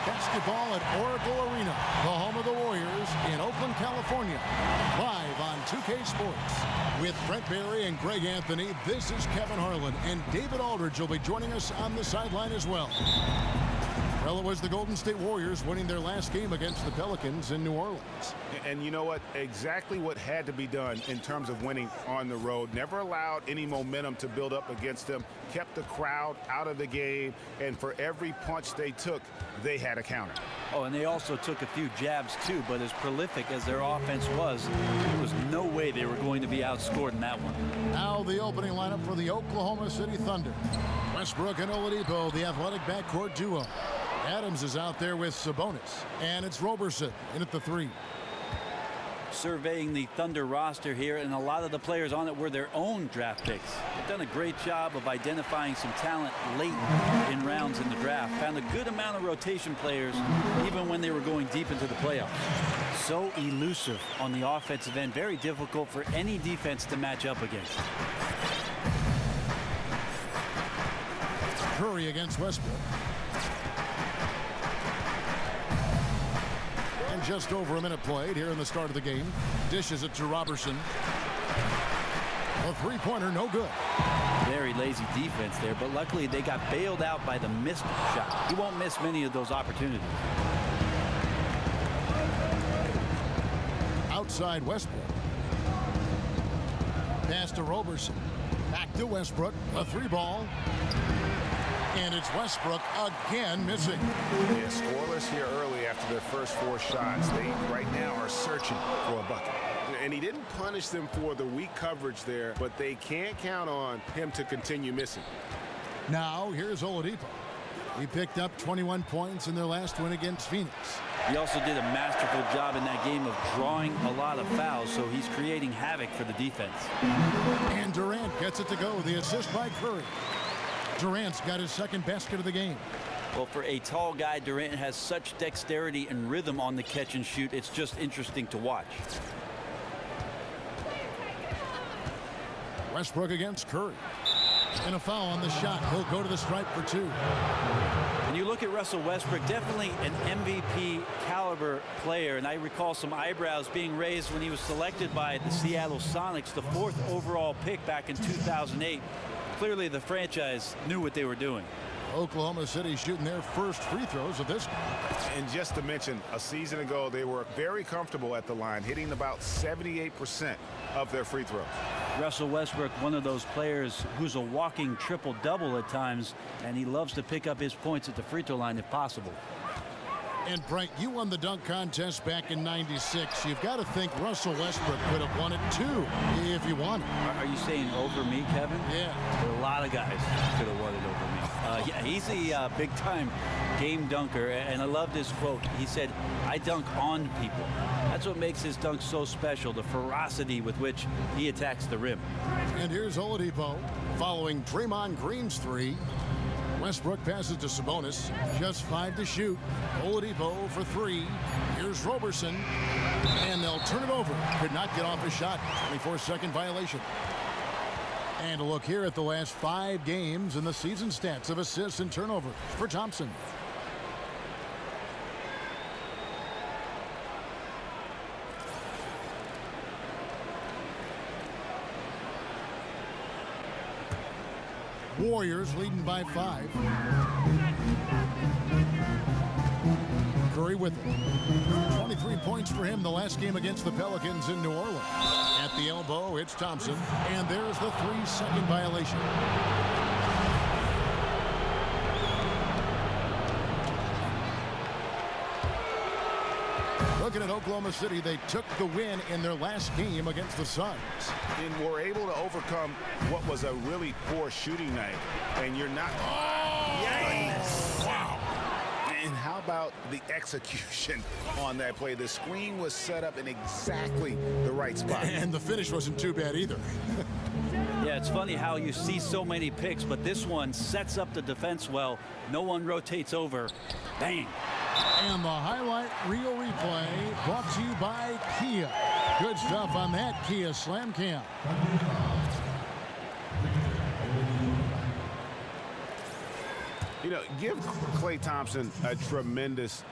Basketball at Oracle Arena, the home of the Warriors in Oakland, California. Live on 2K Sports. With Brent Barry and Greg Anthony, this is Kevin Harlan, and David Aldridge will be joining us on the sideline as well. Well, it was the Golden State Warriors winning their last game against the Pelicans in New Orleans. And you know what? Exactly what had to be done in terms of winning on the road. Never allowed any momentum to build up against them. Kept the crowd out of the game. And for every punch they took, they had a counter. Oh, and they also took a few jabs, too. But as prolific as their offense was, there was no way they were going to be outscored in that one. Now the opening lineup for the Oklahoma City Thunder. Westbrook and Oladipo, the athletic backcourt duo. Adams is out there with Sabonis, and it's Roberson in at the 3. Surveying the Thunder roster here, and a lot of the players on it were their own draft picks. They've done a great job of identifying some talent late in rounds in the draft. Found a good amount of rotation players, even when they were going deep into the playoffs. So elusive on the offensive end. Very difficult for any defense to match up against. Curry against Westbrook. And just over a minute played here in the start of the game. Dishes it to Roberson. A three-pointer, no good. Very lazy defense there, but luckily they got bailed out by the missed shot. He won't miss many of those opportunities. Outside Westbrook. Pass to Roberson. Back to Westbrook. A 3-ball. And it's Westbrook again missing. Yeah, scoreless here early after their first 4 shots. They right now are searching for a bucket. And he didn't punish them for the weak coverage there, but they can't count on him to continue missing. Now here's Oladipo. He picked up 21 points in their last win against Phoenix. He also did a masterful job in that game of drawing a lot of fouls, so he's creating havoc for the defense. And Durant gets it to go. The assist by Curry. Durant's got his second basket of the game. Well, for a tall guy, Durant has such dexterity and rhythm on the catch and shoot. It's just interesting to watch. Westbrook against Curry. And a foul on the shot. He'll go to the stripe for 2. When you look at Russell Westbrook, definitely an MVP caliber player. And I recall some eyebrows being raised when he was selected by the Seattle Sonics, the 4th overall pick back in 2008. Clearly the franchise knew what they were doing. Oklahoma City shooting their first free throws of this. And just to mention, a season ago they were very comfortable at the line, hitting about 78% of their free throws. Russell Westbrook, one of those players who's a walking triple-double at times, and he loves to pick up his points at the free throw line if possible. And Brent, you won the dunk contest back in '96. You've got to think Russell Westbrook could have won it too if he wanted. Are you saying over me, Kevin? Yeah. A lot of guys could have won it over me. Yeah, he's a big-time game dunker, and I loved his quote. He said, "I dunk on people." That's what makes his dunk so special, the ferocity with which he attacks the rim. And here's Oladipo following Draymond Green's 3. Westbrook passes to Sabonis. Just 5 to shoot. Oladipo for 3. Here's Roberson. And they'll turn it over. Could not get off a shot. 24-second violation. And a look here at the last 5 games and the season stats of assists and turnovers for Thompson. Warriors leading by 5. Curry with it. 23 points for him the last game against the Pelicans in New Orleans. At the elbow, it's Thompson. And there's the 3-second violation. Looking at Oklahoma City, they took the win in their last game against the Suns. And were able to overcome what was a really poor shooting night. And you're not... Oh, yes! Wow. And how about the execution on that play? The screen was set up in exactly the right spot. And the finish wasn't too bad either. Yeah, it's funny how you see so many picks, but this one sets up the defense well. No one rotates over. Bang. And the highlight reel replay brought to you by Kia. Good stuff on that Kia Slam Cam. You know, give Klay Thompson a tremendous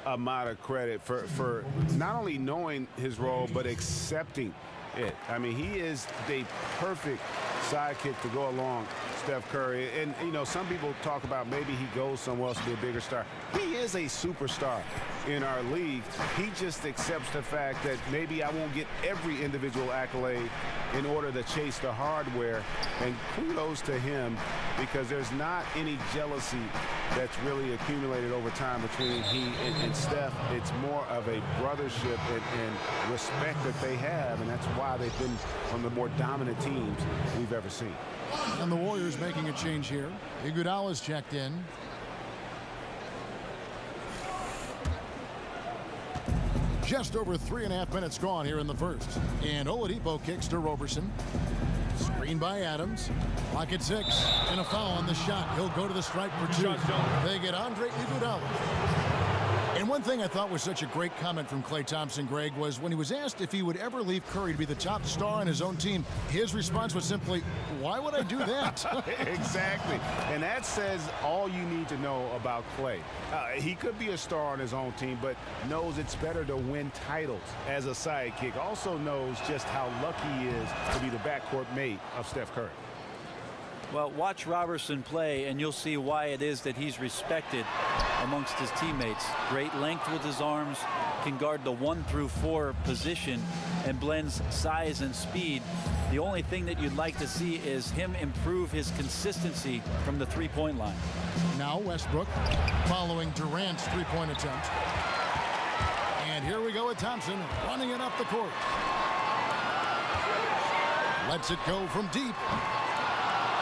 amount of credit for not only knowing his role, but accepting it. I mean, he is the perfect sidekick to go along Steph Curry. And, you know, some people talk about maybe he goes somewhere else to be a bigger star. He is a superstar in our league. He just accepts the fact that maybe I won't get every individual accolade in order to chase the hardware. And kudos to him, because there's not any jealousy that's really accumulated over time between he and Steph. It's more of a brothership and respect that they have, and that's why they've been one of the more dominant teams we've ever seen. And the Warriors making a change here. Iguodala's checked in. Just over 3.5 minutes gone here in the first. And Oladipo kicks to Roberson. Screen by Adams. Clock at 6. And a foul on the shot. He'll go to the stripe for 2. They get Andre Iguodala. And one thing I thought was such a great comment from Klay Thompson, Greg, was when he was asked if he would ever leave Curry to be the top star on his own team, his response was simply, why would I do that? Exactly. And that says all you need to know about Klay. He could be a star on his own team, but knows it's better to win titles as a sidekick. Also knows just how lucky he is to be the backcourt mate of Steph Curry. Well, watch Roberson play, and you'll see why it is that he's respected amongst his teammates. Great length with his arms, can guard the 1 through 4 position, and blends size and speed. The only thing that you'd like to see is him improve his consistency from the three-point line. Now Westbrook following Durant's three-point attempt. And here we go with Thompson running it up the court. Lets it go from deep.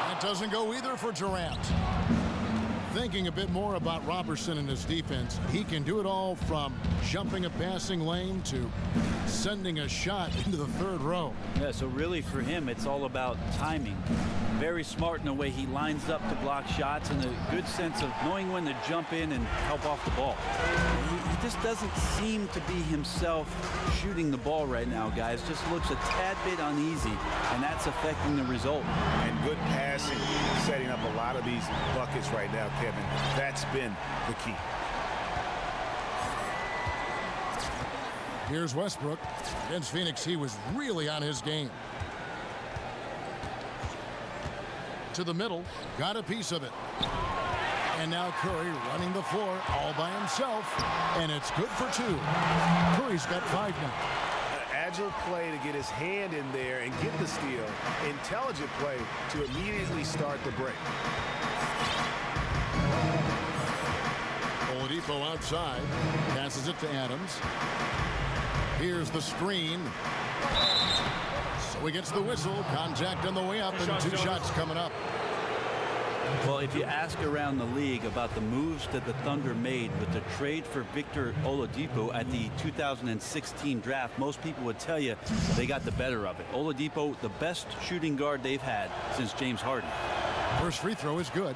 That doesn't go either for Durant. Thinking a bit more about Roberson and his defense, he can do it all from jumping a passing lane to sending a shot into the third row. Yeah, so really for him, it's all about timing. Very smart in the way he lines up to block shots, and a good sense of knowing when to jump in and help off the ball. He just doesn't seem to be himself shooting the ball right now, guys. Just looks a tad bit uneasy, and that's affecting the result. And good passing, setting up a lot of these buckets right now, Kevin. That's been the key. Here's Westbrook. Against Phoenix, he was really on his game. To the middle, got a piece of it. And now Curry running the floor all by himself, and it's good for 2. Curry's got 5 now. Agile play to get his hand in there and get the steal. Intelligent play to immediately start the break. Oladipo outside, passes it to Adams. Here's the screen. So he gets the whistle. Contact on the way up, and 2 shots coming up. Well, if you ask around the league about the moves that the Thunder made with the trade for Victor Oladipo at the 2016 draft, most people would tell you they got the better of it. Oladipo, the best shooting guard they've had since James Harden. First free throw is good.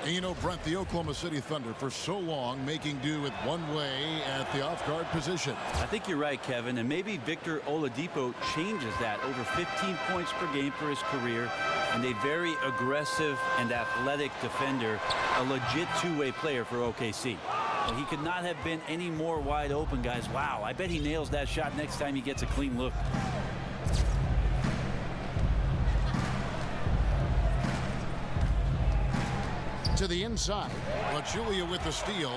And you know, Brent, the Oklahoma City Thunder for so long making do with one way at the off-guard position. I think you're right, Kevin, and maybe Victor Oladipo changes that. Over 15 points per game for his career, and a very aggressive and athletic defender, a legit two-way player for OKC. Well, he could not have been any more wide open, guys. Wow, I bet he nails that shot next time he gets a clean look. To the inside, Pachulia with the steal.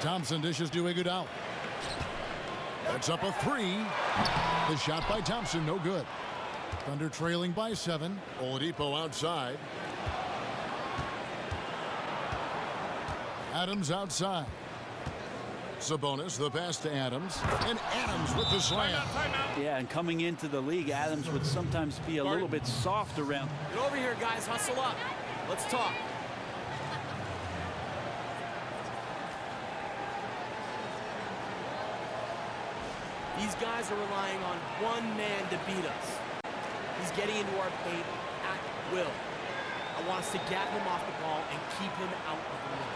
Thompson dishes to Iguodala. That's up a 3. The shot by Thompson, no good. Thunder trailing by 7. Oladipo outside. Adams outside. Sabonis, the pass to Adams, and Adams with the slam. Yeah, and coming into the league, Adams would sometimes be a little bit soft around. Get over here, guys. Hustle up. Let's talk. These guys are relying on one man to beat us. He's getting into our paint at will. I want us to get him off the ball and keep him out of the rim.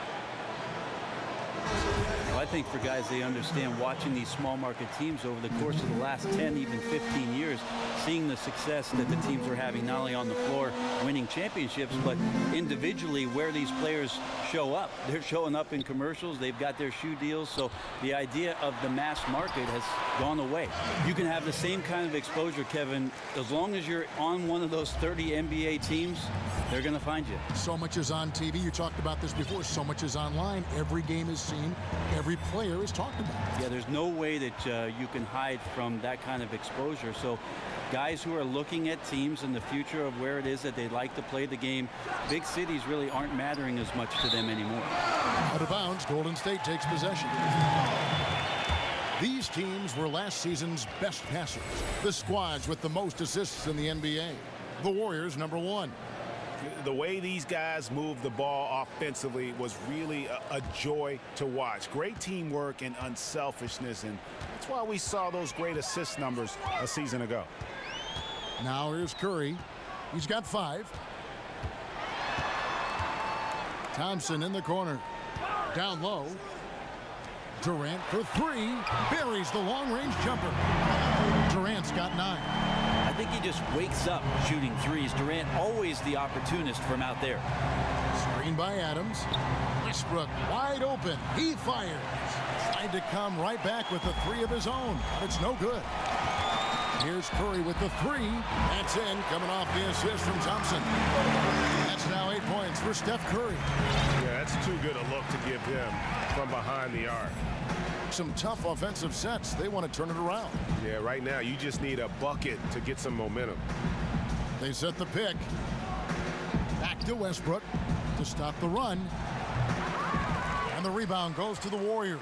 Well, I think for guys, they understand watching these small market teams over the course of the last 10, even 15 years, seeing the success that the teams are having, not only on the floor winning championships, but individually where these players show up. They're showing up in commercials. They've got their shoe deals. So the idea of the mass market has gone away. You can have the same kind of exposure, Kevin, as long as you're on one of those 30 NBA teams, they're going to find you. So much is on TV. You talked about this before. So much is online. Every game is seen. Every player is talked about. Yeah, there's no way that you can hide from that kind of exposure. So guys who are looking at teams in the future of where it is that they'd like to play the game, big cities really aren't mattering as much to them anymore. Out of bounds, Golden State takes possession. These teams were last season's best passers. The squads with the most assists in the NBA. The Warriors, number 1. The way these guys move the ball offensively was really a joy to watch. Great teamwork and unselfishness, and that's why we saw those great assist numbers a season ago. Now here's Curry. He's got 5. Thompson in the corner. Down low. Durant for 3. Buries the long-range jumper. Durant's got 9. I think he just wakes up shooting threes. Durant always the opportunist from out there. Screen by Adams. Westbrook wide open. He fires. Tried to come right back with the 3 of his own. But it's no good. Here's Curry with the 3. That's in. Coming off the assist from Thompson. That's now 8 points for Steph Curry. Yeah, that's too good a look to give him from behind the arc. Some tough offensive sets. They want to turn it around. Yeah, right now you just need a bucket to get some momentum. They set the pick. Back to Westbrook to stop the run. And the rebound goes to the Warriors.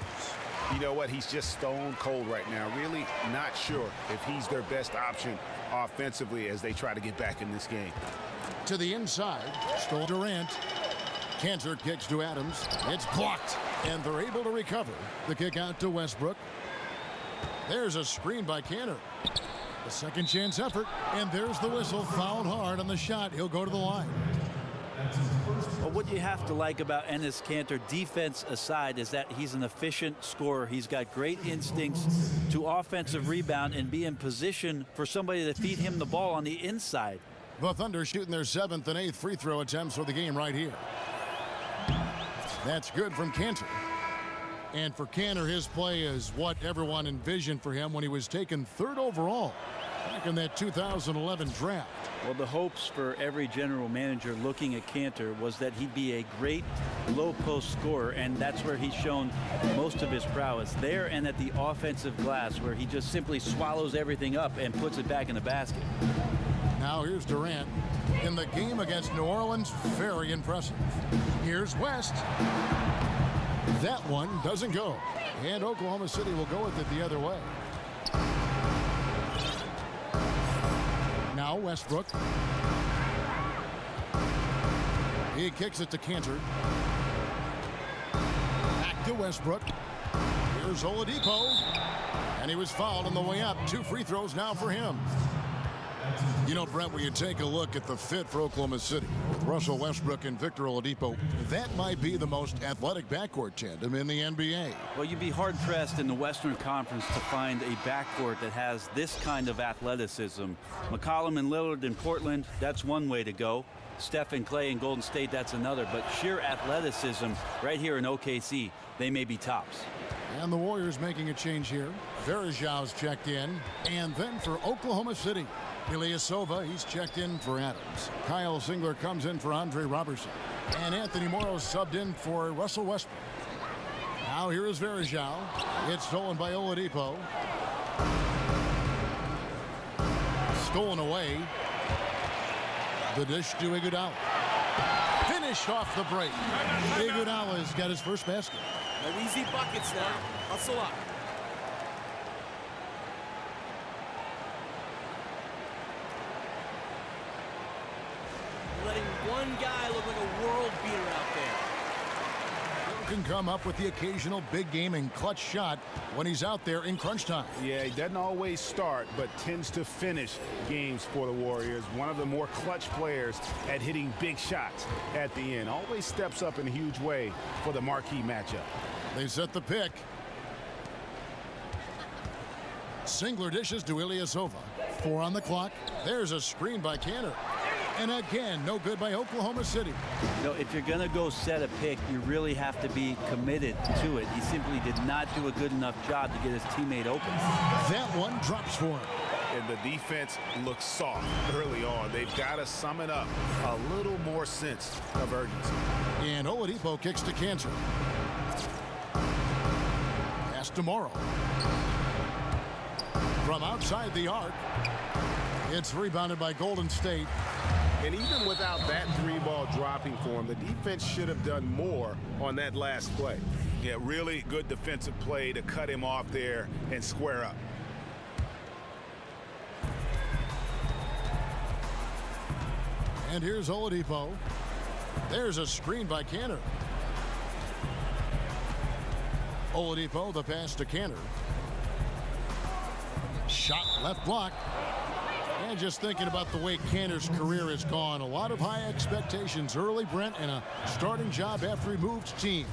You know what? He's just stone cold right now. Really not sure if he's their best option offensively as they try to get back in this game. To the inside. Stole Durant. Kanter kicks to Adams. It's blocked. And they're able to recover. The kick out to Westbrook. There's a screen by Kanter. The second chance effort. And there's the whistle. Fouled hard on the shot. He'll go to the line. Well, what you have to like about Enes Kanter, defense aside, is that he's an efficient scorer. He's got great instincts to offensive rebound and be in position for somebody to feed him the ball on the inside. The Thunder shooting their 7th and 8th free throw attempts for the game right here. That's good from Kanter. And for Kanter, his play is what everyone envisioned for him when he was taken 3rd overall back in that 2011 draft. Well, the hopes for every general manager looking at Kanter was that he'd be a great low-post scorer, and that's where he's shown most of his prowess. There and at the offensive glass, where he just simply swallows everything up and puts it back in the basket. Now here's Durant. In the game against New Orleans, very impressive. Here's West. That one doesn't go. And Oklahoma City will go with it the other way. Now Westbrook. He kicks it to Kanter. Back to Westbrook. Here's Oladipo. And he was fouled on the way up. 2 free throws now for him. You know, Brent, when you take a look at the fit for Oklahoma City with Russell Westbrook and Victor Oladipo, that might be the most athletic backcourt tandem in the NBA. Well, you'd be hard-pressed in the Western Conference to find a backcourt that has this kind of athleticism. McCollum and Lillard in Portland, that's one way to go. Steph and Clay in Golden State, that's another. But sheer athleticism right here in OKC, they may be tops. And the Warriors making a change here. Varejao's checked in. And then for Oklahoma City, Ilyasova, he's checked in for Adams. Kyle Singler comes in for Andre Roberson. And Anthony Morrow subbed in for Russell Westbrook. Now here is Varejao. It's stolen by Oladipo. Stolen away. The dish to Iguodala. Finished off the break. Iguodala's got his first basket. No easy buckets now. Hustle up. Letting one guy look like a world beater out there. Can come up with the occasional big game and clutch shot when he's out there in crunch time. Yeah, he doesn't always start, but tends to finish games for the Warriors. One of the more clutch players at hitting big shots at the end. Always steps up in a huge way for the marquee matchup. They set the pick. Singler dishes to Ilyasova. 4 on the clock. There's a screen by Kanter. And again, no good by Oklahoma City. You know, if you're going to go set a pick, you really have to be committed to it. He simply did not do a good enough job to get his teammate open. That one drops for him. And the defense looks soft early on. They've got to sum it up. A little more sense of urgency. And Oladipo kicks to Kanter. Pass to Morrow. From outside the arc. It's rebounded by Golden State. And even without that 3-ball dropping for him, the defense should have done more on that last play. Yeah, really good defensive play to cut him off there and square up. And here's Oladipo. There's a screen by Kanter. Oladipo, the pass to Kanter. Shot left block. And just thinking about the way Kanter's career has gone, a lot of high expectations early, Brent, and a starting job after he moved teams.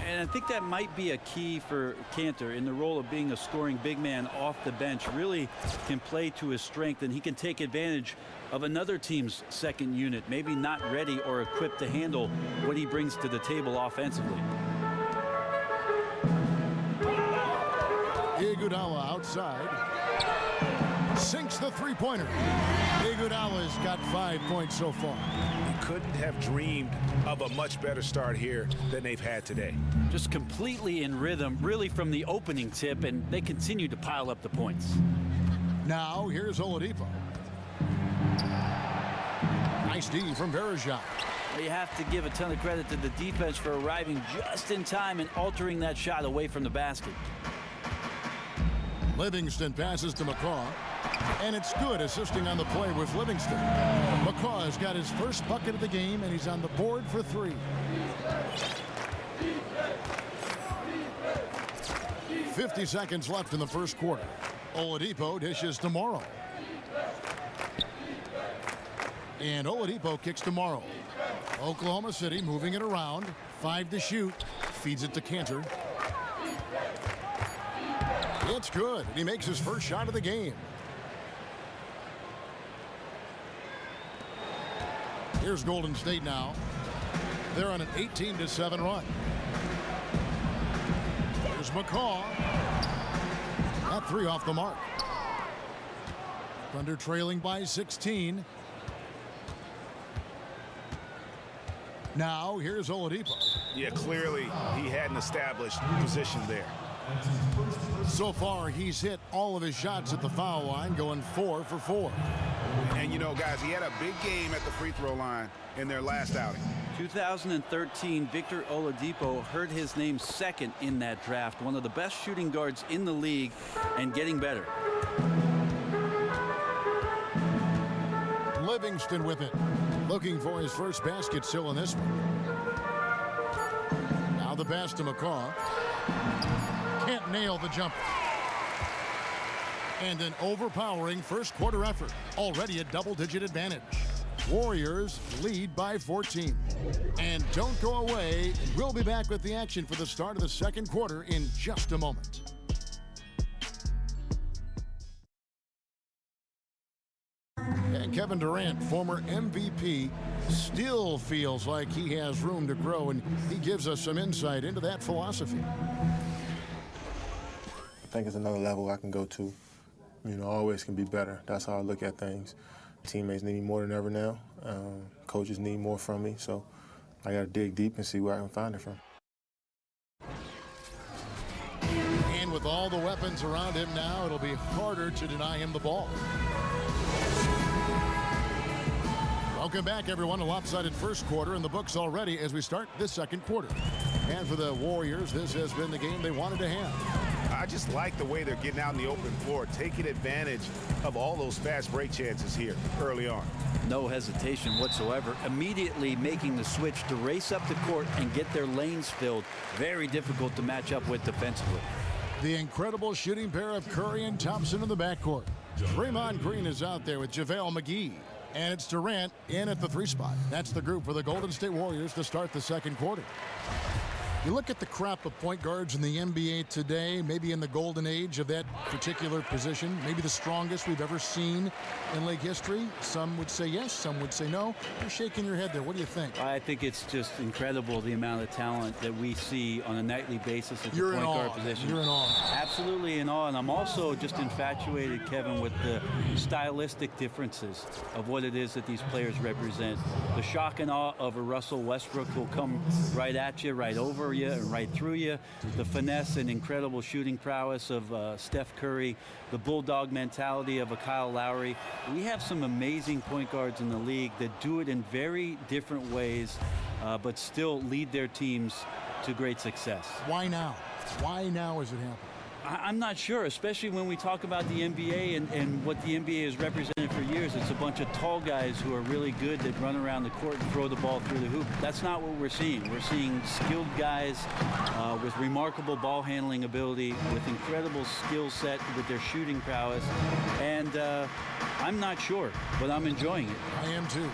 And I think that might be a key for Kanter in the role of being a scoring big man off the bench. Really can play to his strength, and he can take advantage of another team's second unit, maybe not ready or equipped to handle what he brings to the table offensively. Iguodala outside. Sinks the three-pointer. Iguodala's got 5 points so far. He couldn't have dreamed of a much better start here than they've had today. Just completely in rhythm, really from the opening tip, and they continue to pile up the points. Now, here's Oladipo. Nice D from Varejao. Well, you have to give a ton of credit to the defense for arriving just in time and altering that shot away from the basket. Livingston passes to McCaw. And it's good, assisting on the play with Livingston. McCaw has got his first bucket of the game, and he's on the board for 3. 50 seconds left in the first quarter. Oladipo dishes to Morrow. And Oladipo kicks to Morrow. Oklahoma City moving it around. 5 to shoot. Feeds it to Kanter. It's good. He makes his first shot of the game. Here's Golden State now. They're on an 18-7 run. Here's McCaw. That 3 off the mark. Thunder trailing by 16. Now here's Oladipo. Yeah, clearly he hadn't established position there. So far, he's hit all of his shots at the foul line, going 4 for 4. And, you know, guys, he had a big game at the free throw line in their last outing. 2013, Victor Oladipo heard his name second in that draft. One of the best shooting guards in the league and getting better. Livingston with it. Looking for his first basket still in this one. Now the pass to McCaw. Can't nail the jumper. And an overpowering first quarter effort. Already a double-digit advantage. Warriors lead by 14. And don't go away. We'll be back with the action for the start of the second quarter in just a moment. And Kevin Durant, former MVP, still feels like he has room to grow, and he gives us some insight into that philosophy. I think it's another level I can go to. You know, always can be better. That's how I look at things. Teammates need me more than ever now. Coaches need more from me, so I got to dig deep and see where I can find it from. And with all the weapons around him now, it'll be harder to deny him the ball. Welcome back, everyone. A lopsided first quarter in the books already as we start this second quarter. And for the Warriors, this has been the game they wanted to have. I just like the way they're getting out in the open floor, taking advantage of all those fast break chances here early on. No hesitation whatsoever. Immediately making the switch to race up the court and get their lanes filled. Very difficult to match up with defensively. The incredible shooting pair of Curry and Thompson in the backcourt. Draymond Green is out there with JaVale McGee. And it's Durant in at the 3 spot. That's the group for the Golden State Warriors to start the second quarter. You look at the crop of point guards in the NBA today, maybe in the golden age of that particular position, maybe the strongest we've ever seen in league history. Some would say yes, some would say no. You're shaking your head there. What do you think? I think it's just incredible the amount of talent that we see on a nightly basis at the point guard position. You're in awe. Absolutely in awe. And I'm also just infatuated, Kevin, with the stylistic differences of what it is that these players represent. The shock and awe of a Russell Westbrook who'll come right at you, right over you, and right through you. The finesse and incredible shooting prowess of Steph Curry. The bulldog mentality of a Kyle Lowry. We have some amazing point guards in the league that do it in very different ways, but still lead their teams to great success. Why now? Why now is it happening? I'm not sure, especially when we talk about the NBA and what the NBA has represented for years. It's a bunch of tall guys who are really good that run around the court and throw the ball through the hoop. That's not what we're seeing. We're seeing skilled guys with remarkable ball handling ability, with incredible skill set, with their shooting prowess. And I'm not sure, but I'm enjoying it. I am too.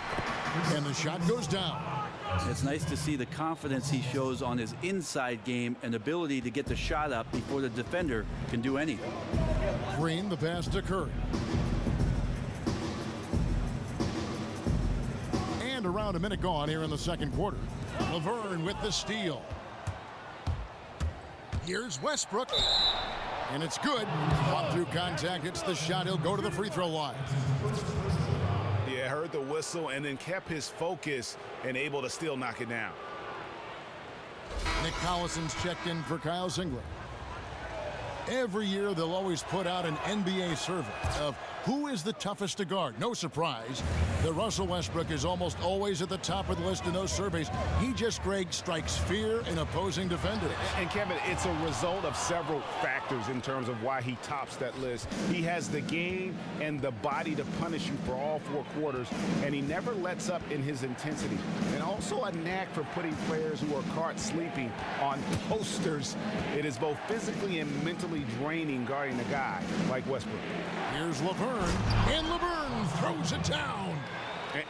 And the shot goes down. It's nice to see the confidence he shows on his inside game and ability to get the shot up before the defender can do anything. Green, the pass to Curry. And around a minute gone here in the second quarter. Lauvergne with the steal. Here's Westbrook. And it's good. Fought through contact. It's the shot. He'll go to the free throw line. Yeah, heard the whistle and then kept his focus and able to still knock it down. Nick Collison's checked in for Kyle Zingler. Every year they'll always put out an NBA survey of who is the toughest to guard. No surprise that Russell Westbrook is almost always at the top of the list in those surveys. He just, Greg, strikes fear in opposing defenders. And Kevin, it's a result of several factors in terms of why he tops that list. He has the game and the body to punish you for all 4 quarters, and he never lets up in his intensity. And also a knack for putting players who are caught sleeping on posters. It is both physically and mentally draining guarding a guy like Westbrook. Here's Lauvergne, and Lauvergne throws it down.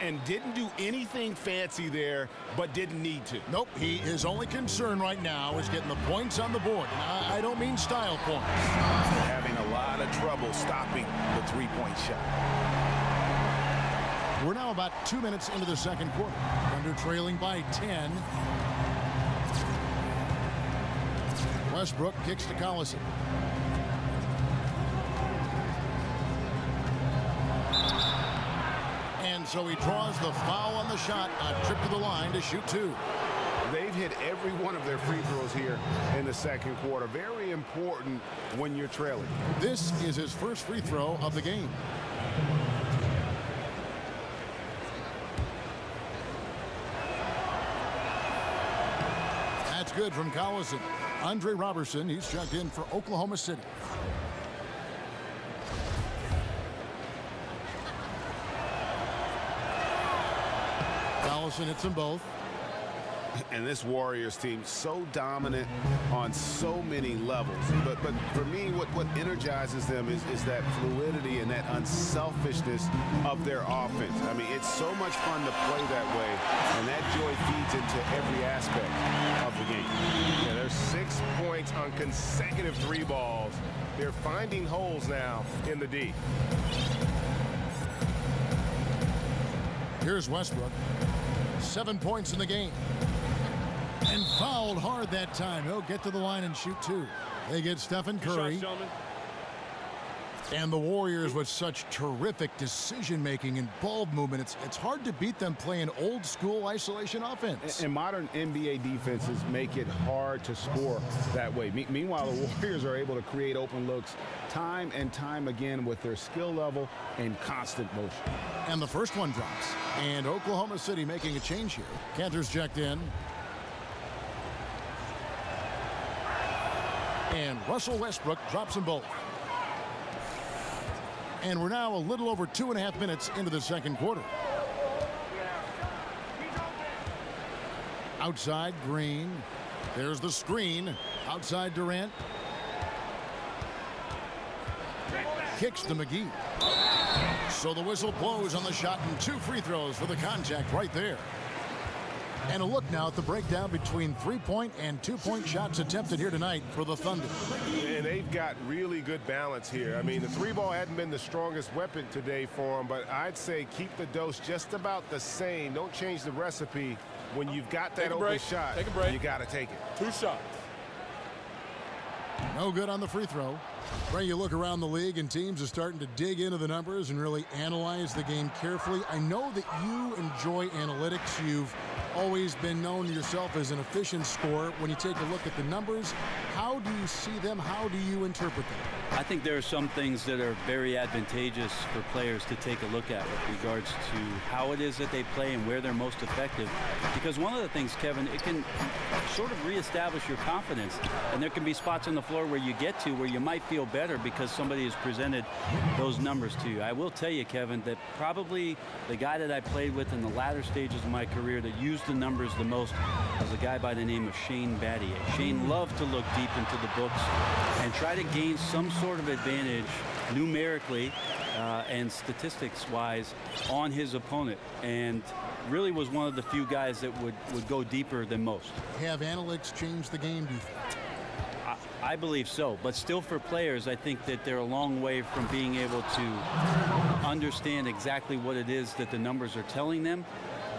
And didn't do anything fancy there, but didn't need to. Nope, his only concern right now is getting the points on the board. And I don't mean style points. They're having a lot of trouble stopping the 3-point shot. We're now about 2 minutes into the second quarter. Thunder trailing by 10. Westbrook kicks to Collison. And so he draws the foul on the shot, a trip to the line to shoot 2. They've hit every one of their free throws here in the second quarter. Very important when you're trailing. This is his first free throw of the game. That's good from Collison. Andre Roberson, he's checked in for Oklahoma City. Collison hits them both. And this Warriors team so dominant on so many levels. But for me, what energizes them is that fluidity and that unselfishness of their offense. I mean, it's so much fun to play that way, and that joy feeds into every aspect of the game. Yeah, there's 6 points on consecutive 3 balls. They're finding holes now in the D. Here's Westbrook. 7 points in the game. And fouled hard that time. He'll get to the line and shoot 2. They get Stephen Curry. And the Warriors with such terrific decision-making and ball movement. It's hard to beat them playing old-school isolation offense. And modern NBA defenses make it hard to score that way. Meanwhile, the Warriors are able to create open looks time and time again with their skill level and constant motion. And the first one drops. And Oklahoma City making a change here. Kanter's checked in. And Russell Westbrook drops them both. And we're now a little over 2.5 minutes into the second quarter. Outside Green. There's the screen. Outside Durant. Kicks to McGee. So the whistle blows on the shot and 2 free throws for the contact right there. And a look now at the breakdown between 3-point and 2-point shots attempted here tonight for the Thunder. And they've got really good balance here. I mean, the 3-ball hadn't been the strongest weapon today for them, but I'd say keep the dose just about the same. Don't change the recipe. When you've got that open shot, you got to take it. 2 shots. No good on the free throw. Ray, you look around the league and teams are starting to dig into the numbers and really analyze the game carefully. I know that you enjoy analytics. You've always been known yourself as an efficient scorer. When you take a look at the numbers, how do you see them? How do you interpret them? I think there are some things that are very advantageous for players to take a look at with regards to how it is that they play and where they're most effective. Because one of the things, Kevin, it can sort of reestablish your confidence. And there can be spots on the floor where you get to where you might feel better because somebody has presented those numbers to you. I will tell you, Kevin, that probably the guy that I played with in the latter stages of my career that used the numbers the most was a guy by the name of Shane Battier. Shane loved to look deep into the books and try to gain some sort of advantage numerically and statistics-wise on his opponent, and really was one of the few guys that would go deeper than most. Have analytics changed the game, do you think? I believe so, but still for players, I think that they're a long way from being able to understand exactly what it is that the numbers are telling them.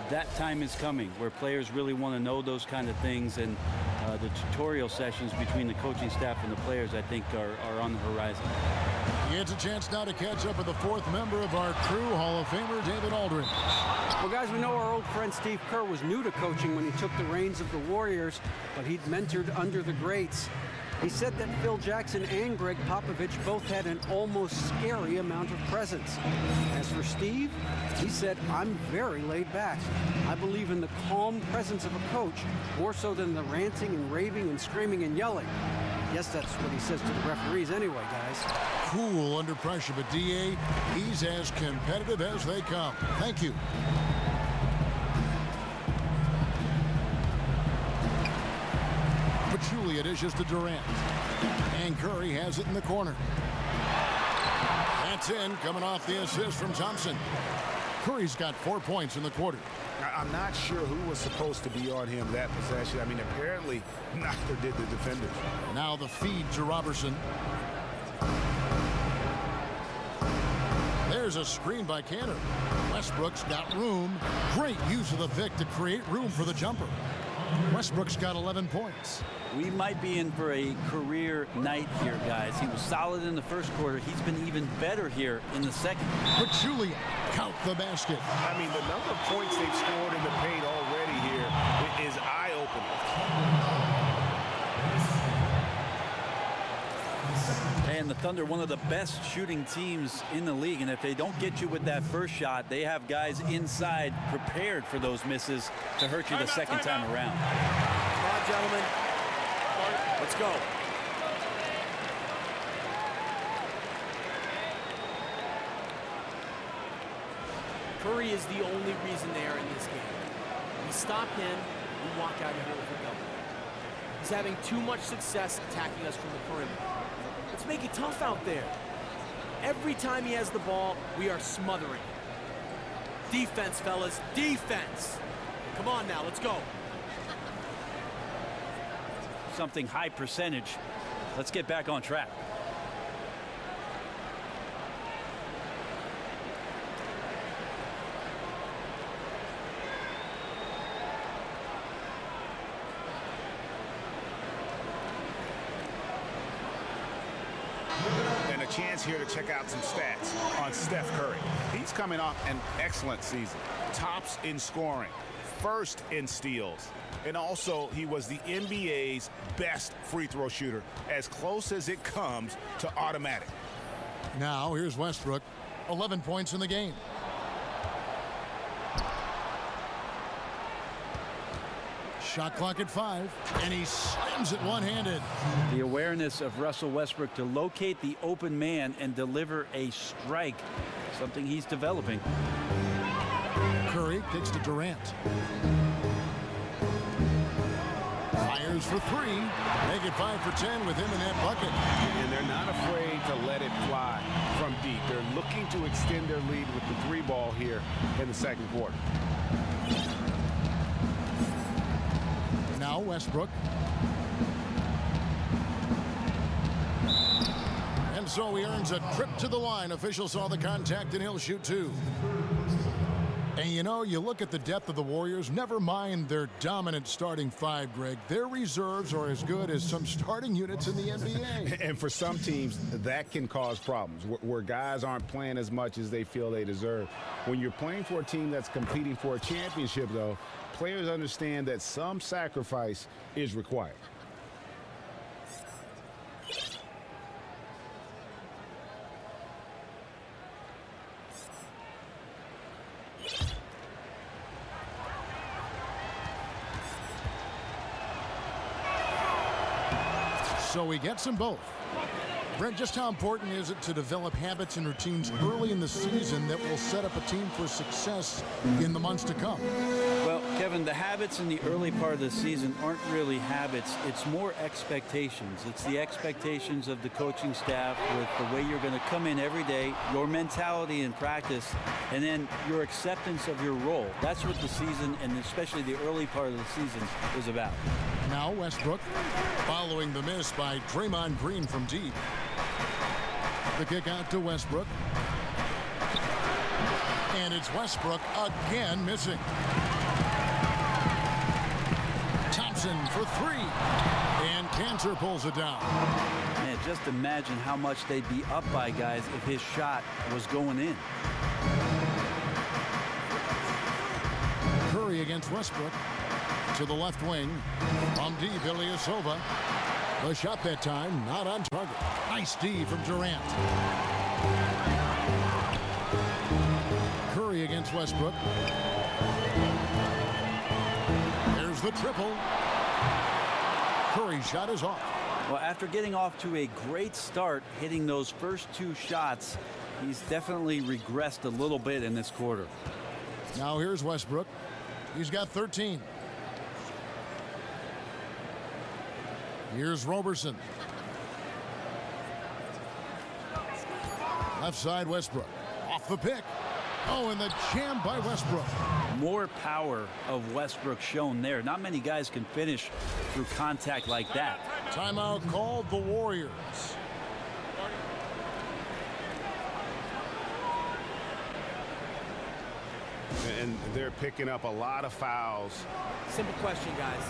That time is coming where players really want to know those kind of things, and the tutorial sessions between the coaching staff and the players, I think, are on the horizon. He gets a chance now to catch up with the 4th member of our crew, Hall of Famer David Aldridge. Well, guys, we know our old friend Steve Kerr was new to coaching when he took the reins of the Warriors, but he'd mentored under the greats. He said that Phil Jackson and Greg Popovich both had an almost scary amount of presence. As for Steve, he said, "I'm very laid back. I believe in the calm presence of a coach, more so than the ranting and raving and screaming and yelling." I guess that's what he says to the referees anyway, guys. Cool under pressure, but D.A., he's as competitive as they come. Thank you. Pachulia dishes to Durant. And Curry has it in the corner. That's in, coming off the assist from Thompson. Curry's got 4 points in the quarter. I'm not sure who was supposed to be on him that possession. I mean, apparently neither did the defenders. Now the feed to Roberson. There's a screen by Kanter. Westbrook's got room. Great use of the pick to create room for the jumper. Westbrook's got 11 points. We might be in for a career night here, guys. He was solid in the first quarter. He's been even better here in the second. Pachulia, count the basket. I mean, the number of points they've scored in the paint already here is eye-opening. And the Thunder, one of the best shooting teams in the league. And if they don't get you with that first shot, they have guys inside prepared for those misses to hurt you the second time around. Come on, gentlemen. Let's go. Curry is the only reason they are in this game. We stop him, we walk out of here with a double. He's having too much success attacking us from the perimeter. Let's make it tough out there. Every time he has the ball, we are smothering. Defense, fellas, defense. Come on now, let's go. Something high percentage. Let's get back on track. And a chance here to check out some stats on Steph Curry. He's coming off an excellent season. Tops in scoring, first in steals. And also, he was the NBA's best free throw shooter, as close as it comes to automatic. Now, here's Westbrook, 11 points in the game. Shot clock at 5, and he slams it one-handed. The awareness of Russell Westbrook to locate the open man and deliver a strike, something he's developing. Curry kicks to Durant. Fires for 3. Make it 5 for 10 with him in that bucket. And they're not afraid to let it fly from deep. They're looking to extend their lead with the 3 ball here in the second quarter. Now Westbrook. And so he earns a trip to the line. Official saw the contact, and he'll shoot 2. And you know, you look at the depth of the Warriors, never mind their dominant starting 5, Greg. Their reserves are as good as some starting units in the NBA. And for some teams, that can cause problems, where guys aren't playing as much as they feel they deserve. When you're playing for a team that's competing for a championship, though, players understand that some sacrifice is required. So he gets them both. Brent, just how important is it to develop habits and routines early in the season that will set up a team for success in the months to come? Well, Kevin, the habits in the early part of the season aren't really habits. It's more expectations. It's the expectations of the coaching staff with the way you're going to come in every day, your mentality in practice, and then your acceptance of your role. That's what the season, and especially the early part of the season, is about. Now Westbrook, following the miss by Draymond Green from deep. The kick out to Westbrook. And it's Westbrook again missing. Thompson for 3. And Kanter pulls it down. Man, just imagine how much they'd be up by, guys, if his shot was going in. Curry against Westbrook. To the left wing. From deep, Ilyasova. The shot that time, not on target. Nice D from Durant. Curry against Westbrook. There's the triple. Curry's shot is off. Well, after getting off to a great start, hitting those first 2 shots, he's definitely regressed a little bit in this quarter. Now here's Westbrook. He's got 13. Here's Roberson. Left side Westbrook. Off the pick. Oh, and the jam by Westbrook. More power of Westbrook shown there. Not many guys can finish through contact like that. Timeout called the Warriors. And they're picking up a lot of fouls. Simple question, guys.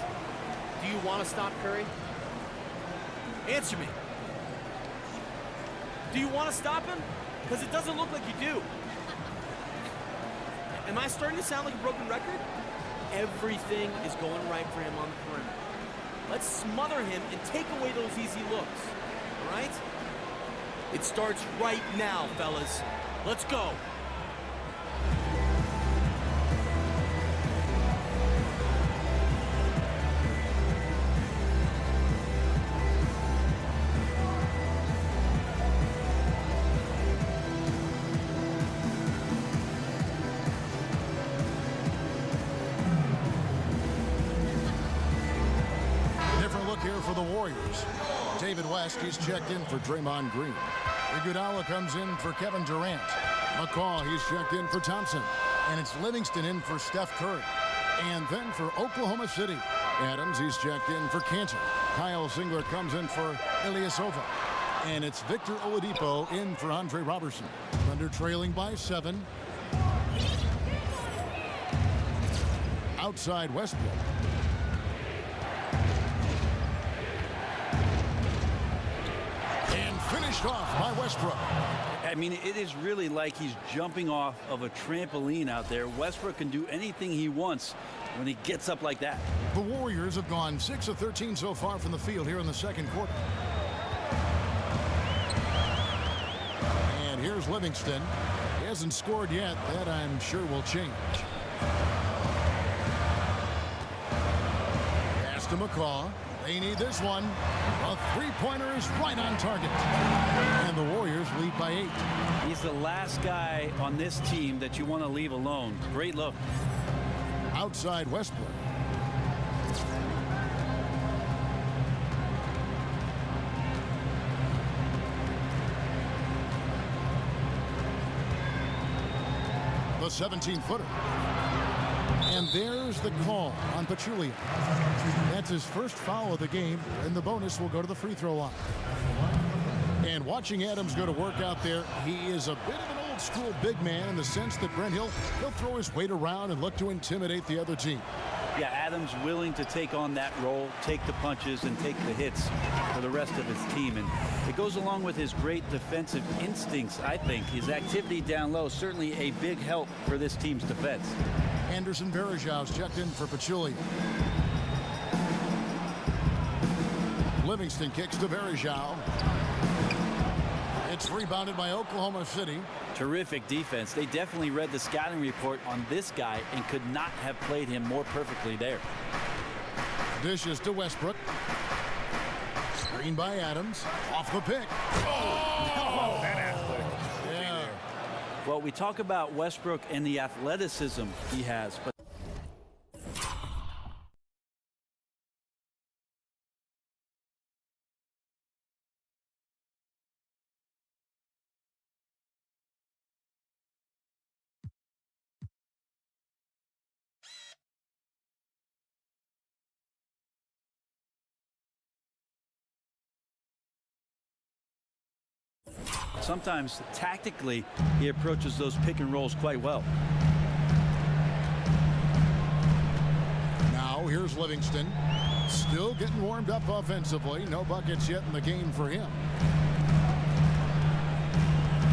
Do you want to stop Curry? Answer me. Do you want to stop him? Because it doesn't look like you do. Am I starting to sound like a broken record? Everything is going right for him on the perimeter. Let's smother him and take away those easy looks. All right? It starts right now, fellas. Let's go. For the Warriors. David West, he's checked in for Draymond Green. Iguodala comes in for Kevin Durant. McCaw, he's checked in for Thompson. And it's Livingston in for Steph Curry. And then for Oklahoma City, Adams, he's checked in for Kanter. Kyle Singler comes in for Ilyasova. And it's Victor Oladipo in for Andre Roberson. Thunder trailing by 7. Outside Westbrook. Finished off by Westbrook. I mean, it is really like he's jumping off of a trampoline out there. Westbrook can do anything he wants when he gets up like that. The Warriors have gone 6 of 13 so far from the field here in the second quarter. And here's Livingston. He hasn't scored yet. That, I'm sure, will change. to McCaw. They need this one. A three-pointer is right on target. And the Warriors lead by 8. He's the last guy on this team that you want to leave alone. Great look. Outside Westbrook. The 17-footer. And there's the call on Pachulia. That's his first foul of the game, and the bonus will go to the free throw line. And watching Adams go to work out there, he is a bit of an old school big man in the sense that Brent he'll throw his weight around and look to intimidate the other team. Yeah, Adams willing to take on that role, take the punches, and take the hits for the rest of his team. And it goes along with his great defensive instincts, I think. His activity down low, certainly a big help for this team's defense. Anderson Varejao's checked in for Pachulia. Livingston kicks to Varejao. It's rebounded by Oklahoma City. Terrific defense. They definitely read the scouting report on this guy and could not have played him more perfectly there. Dishes to Westbrook. Screen by Adams. Off the pick. Oh! That athletic. Yeah. Well, we talk about Westbrook and the athleticism he has, but sometimes tactically he approaches those pick and rolls quite well. Now here's Livingston. Still getting warmed up offensively. No buckets yet in the game for him.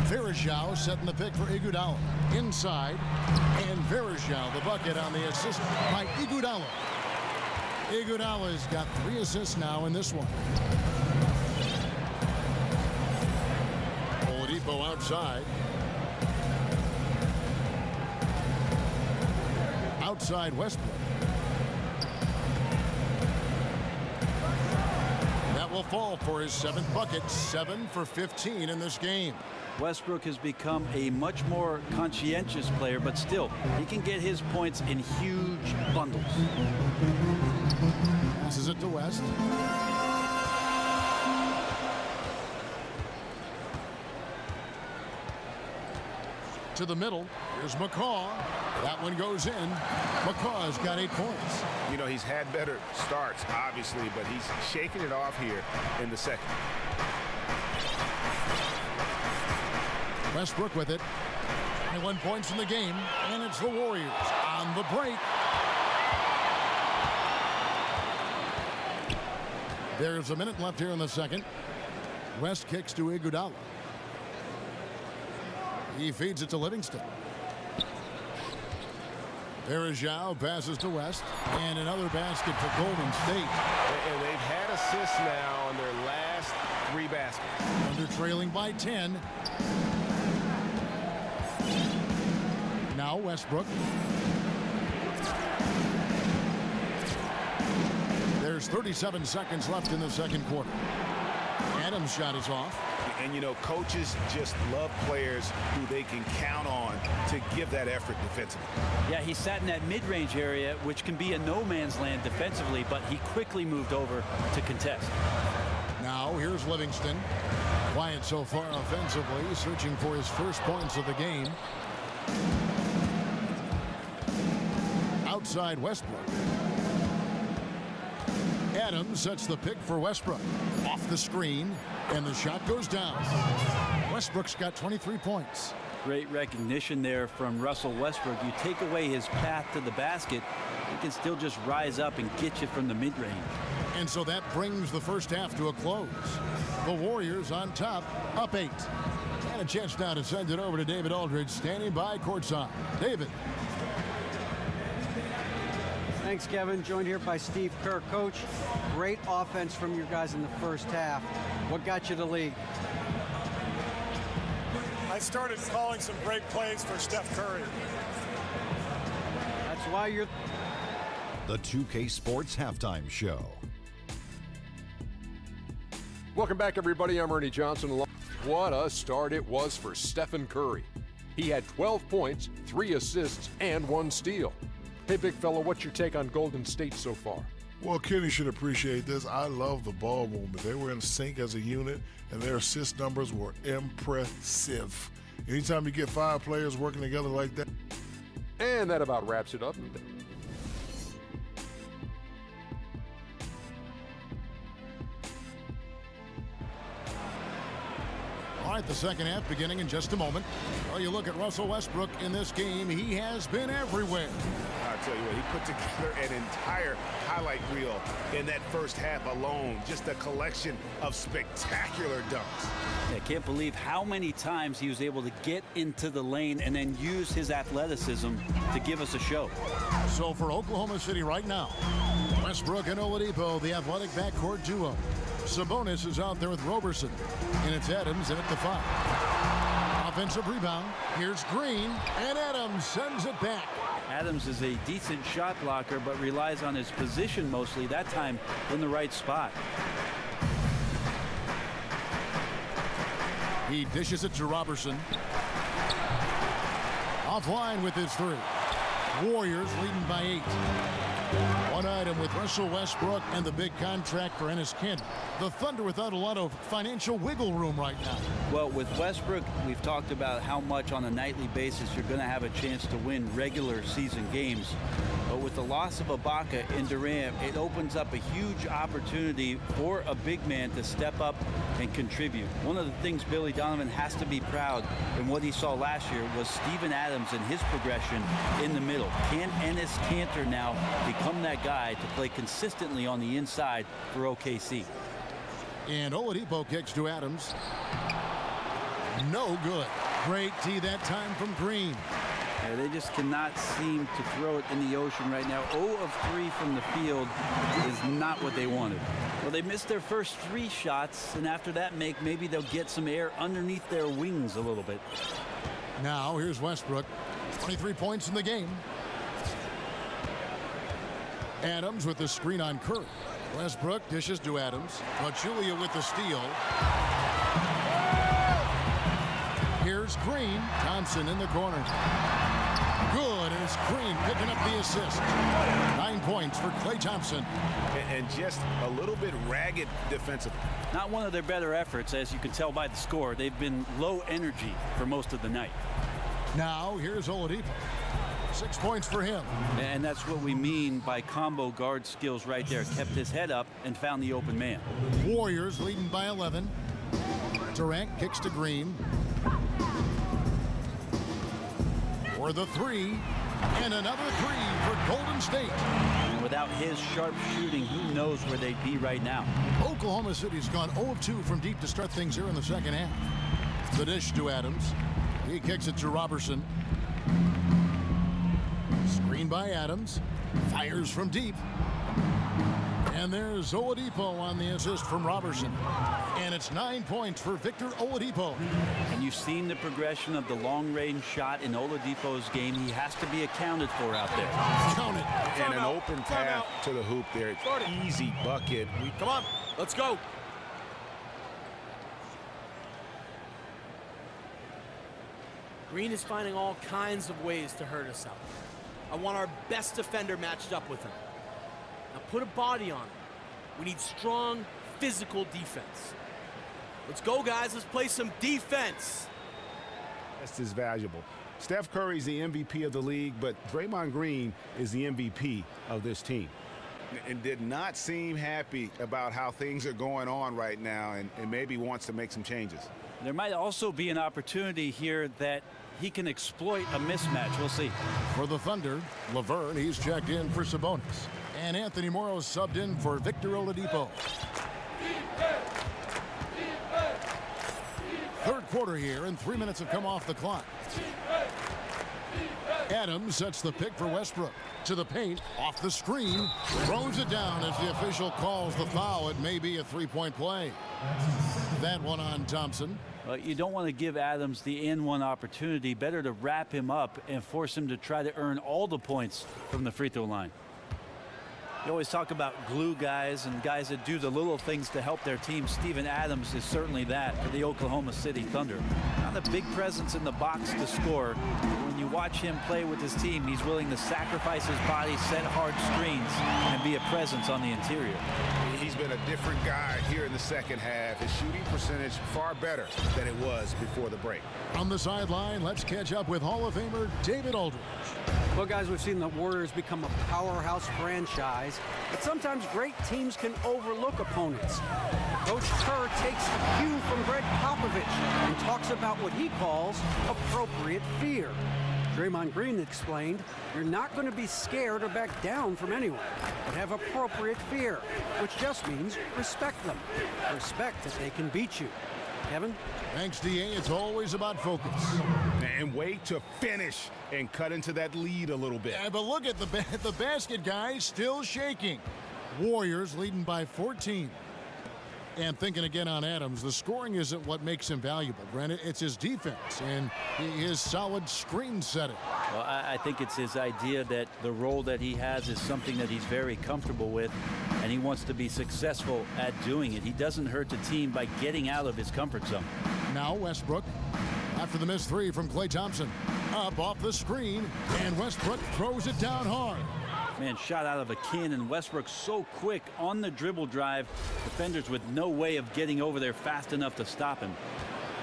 Varejao setting the pick for Iguodala. Inside. And Varejao the bucket on the assist by Iguodala. Iguodala's got 3 assists now in this one. Oladipo outside. Outside Westbrook. That will fall for his 7th bucket. 7 for 15 in this game. Westbrook has become a much more conscientious player, but still, he can get his points in huge bundles. Passes it to West. To the middle. Here's McCaw. That one goes in. McCaw's got 8 points. You know, he's had better starts, obviously, but he's shaking it off here in the second. Westbrook with it. 21 points in the game, and it's the Warriors on the break. There's a minute left here in the second. West kicks to Iguodala. He feeds it to Livingston. Varejao passes to West, and another basket for Golden State. And they've had assists now on their last 3 baskets. Under trailing by 10. Now Westbrook. There's 37 seconds left in the second quarter. Adams' shot is off. And, you know, coaches just love players who they can count on to give that effort defensively. Yeah, he sat in that mid-range area, which can be a no-man's land defensively, but he quickly moved over to contest. Now here's Livingston. Quiet so far offensively, searching for his first points of the game. Outside Westbrook. Adams sets the pick for Westbrook. Off the screen, and the shot goes down. Westbrook's got 23 points. Great recognition there from Russell Westbrook. You take away his path to the basket, he can still just rise up and get you from the mid-range. And so that brings the first half to a close. The Warriors on top, up 8. And a chance now to send it over to David Aldridge, standing by courtside. David. Thanks, Kevin. Joined here by Steve Kerr. Coach, great offense from your guys in the first half. What got you the lead? I started calling some great plays for Steph Curry. That's why you're... the 2K Sports Halftime Show. Welcome back, everybody. I'm Ernie Johnson. What a start it was for Stephen Curry. He had 12 points, 3 assists, and 1 steal. Hey, big fella, what's your take on Golden State so far? Well, Kenny should appreciate this. I love the ball movement. They were in sync as a unit, and their assist numbers were impressive. Anytime you get 5 players working together like that. And that about wraps it up. All right, the second half beginning in just a moment. Well, you look at Russell Westbrook in this game. He has been everywhere. I tell you what, he put together an entire highlight reel in that first half alone. Just a collection of spectacular dunks. I can't believe how many times he was able to get into the lane and then use his athleticism to give us a show. So for Oklahoma City right now, Westbrook and Oladipo, the athletic backcourt duo. Sabonis is out there with Roberson, and it's Adams in at the 5. Offensive rebound. Here's Green, and Adams sends it back. Adams is a decent shot blocker, but relies on his position mostly, that time in the right spot. He dishes it to Roberson. Offline with his 3. Warriors leading by 8. One item with Russell Westbrook and the big contract for Kanter. The Thunder without a lot of financial wiggle room right now. Well, with Westbrook, we've talked about how much on a nightly basis you're going to have a chance to win regular season games. But with the loss of Ibaka and Durant, it opens up a huge opportunity for a big man to step up and contribute. One of the things Billy Donovan has to be proud in what he saw last year was Steven Adams and his progression in the middle. Can Kanter now become that guy to play consistently on the inside for OKC? And Oladipo kicks to Adams. No good. Great D that time from Green. Yeah, they just cannot seem to throw it in the ocean right now. 0 of 3 from the field is not what they wanted. Well, they missed their first 3 shots, and after that maybe they'll get some air underneath their wings a little bit. Now here's Westbrook. 23 points in the game. Adams with the screen on Curry. Westbrook dishes to Adams. Pachulia with the steal. Here's Green. Thompson in the corner. Good, and it's Green picking up the assist. 9 points for Klay Thompson. And just a little bit ragged defensively. Not one of their better efforts, as you can tell by the score. They've been low energy for most of the night. Now here's Oladipo. 6 points for him. And that's what we mean by combo guard skills right there. Kept his head up and found the open man. Warriors leading by 11. Durant kicks to Green. For the 3. And another 3 for Golden State. And without his sharp shooting, who knows where they'd be right now. Oklahoma City's gone 0 of 2 from deep to start things here in the second half. The dish to Adams. He kicks it to Roberson. Screen by Adams. Fires from deep. And there's Oladipo on the assist from Roberson. And it's 9 points for Victor Oladipo. And you've seen the progression of the long-range shot in Oladipo's game. He has to be accounted for out there. Count it. And an open path to the hoop there. Easy bucket. Come on, let's go. Green is finding all kinds of ways to hurt us out. I want our best defender matched up with him. Now put a body on him. We need strong, physical defense. Let's go, guys. Let's play some defense. This is valuable. Steph Curry's the MVP of the league, but Draymond Green is the MVP of this team. And did not seem happy about how things are going on right now, and maybe wants to make some changes. There might also be an opportunity here that he can exploit a mismatch. We'll see. For the Thunder, Lauvergne, he's checked in for Sabonis. And Anthony Morrow subbed in for Victor Oladipo. Third quarter here, and 3 minutes have come off the clock. Adams sets the pick for Westbrook. To the paint, off the screen, throws it down as the official calls the foul. It may be a three-point play. That one on Thompson. Well, you don't want to give Adams the N1 opportunity. Better to wrap him up and force him to try to earn all the points from the free throw line. You always talk about glue guys and guys that do the little things to help their team. Steven Adams is certainly that for the Oklahoma City Thunder. Not a big presence in the box to score. When you watch him play with his team, he's willing to sacrifice his body, set hard screens, and be a presence on the interior. He's been a different guy here in the second half. His shooting percentage far better than it was before the break. On the sideline, let's catch up with Hall of Famer David Aldridge. Well, guys, we've seen the Warriors become a powerhouse franchise, but sometimes great teams can overlook opponents. Coach Kerr takes a cue from Greg Popovich and talks about what he calls appropriate fear. Draymond Green explained, you're not going to be scared or back down from anyone, but have appropriate fear, which just means respect them. Respect that they can beat you. Kevin? Thanks, DA. It's always about focus. And wait to finish and cut into that lead a little bit. Yeah, but look at the basket, guys, still shaking. Warriors leading by 14. And thinking again on Adams, the scoring isn't what makes him valuable, Brandon. It's his defense and his solid screen setting. Well, I think it's his idea that the role that he has is something that he's very comfortable with, and he wants to be successful at doing it. He doesn't hurt the team by getting out of his comfort zone. Now Westbrook, after the missed three from Klay Thompson, up off the screen, and Westbrook throws it down hard. Man, shot out of a cannon. Westbrook so quick on the dribble drive. Defenders with no way of getting over there fast enough to stop him.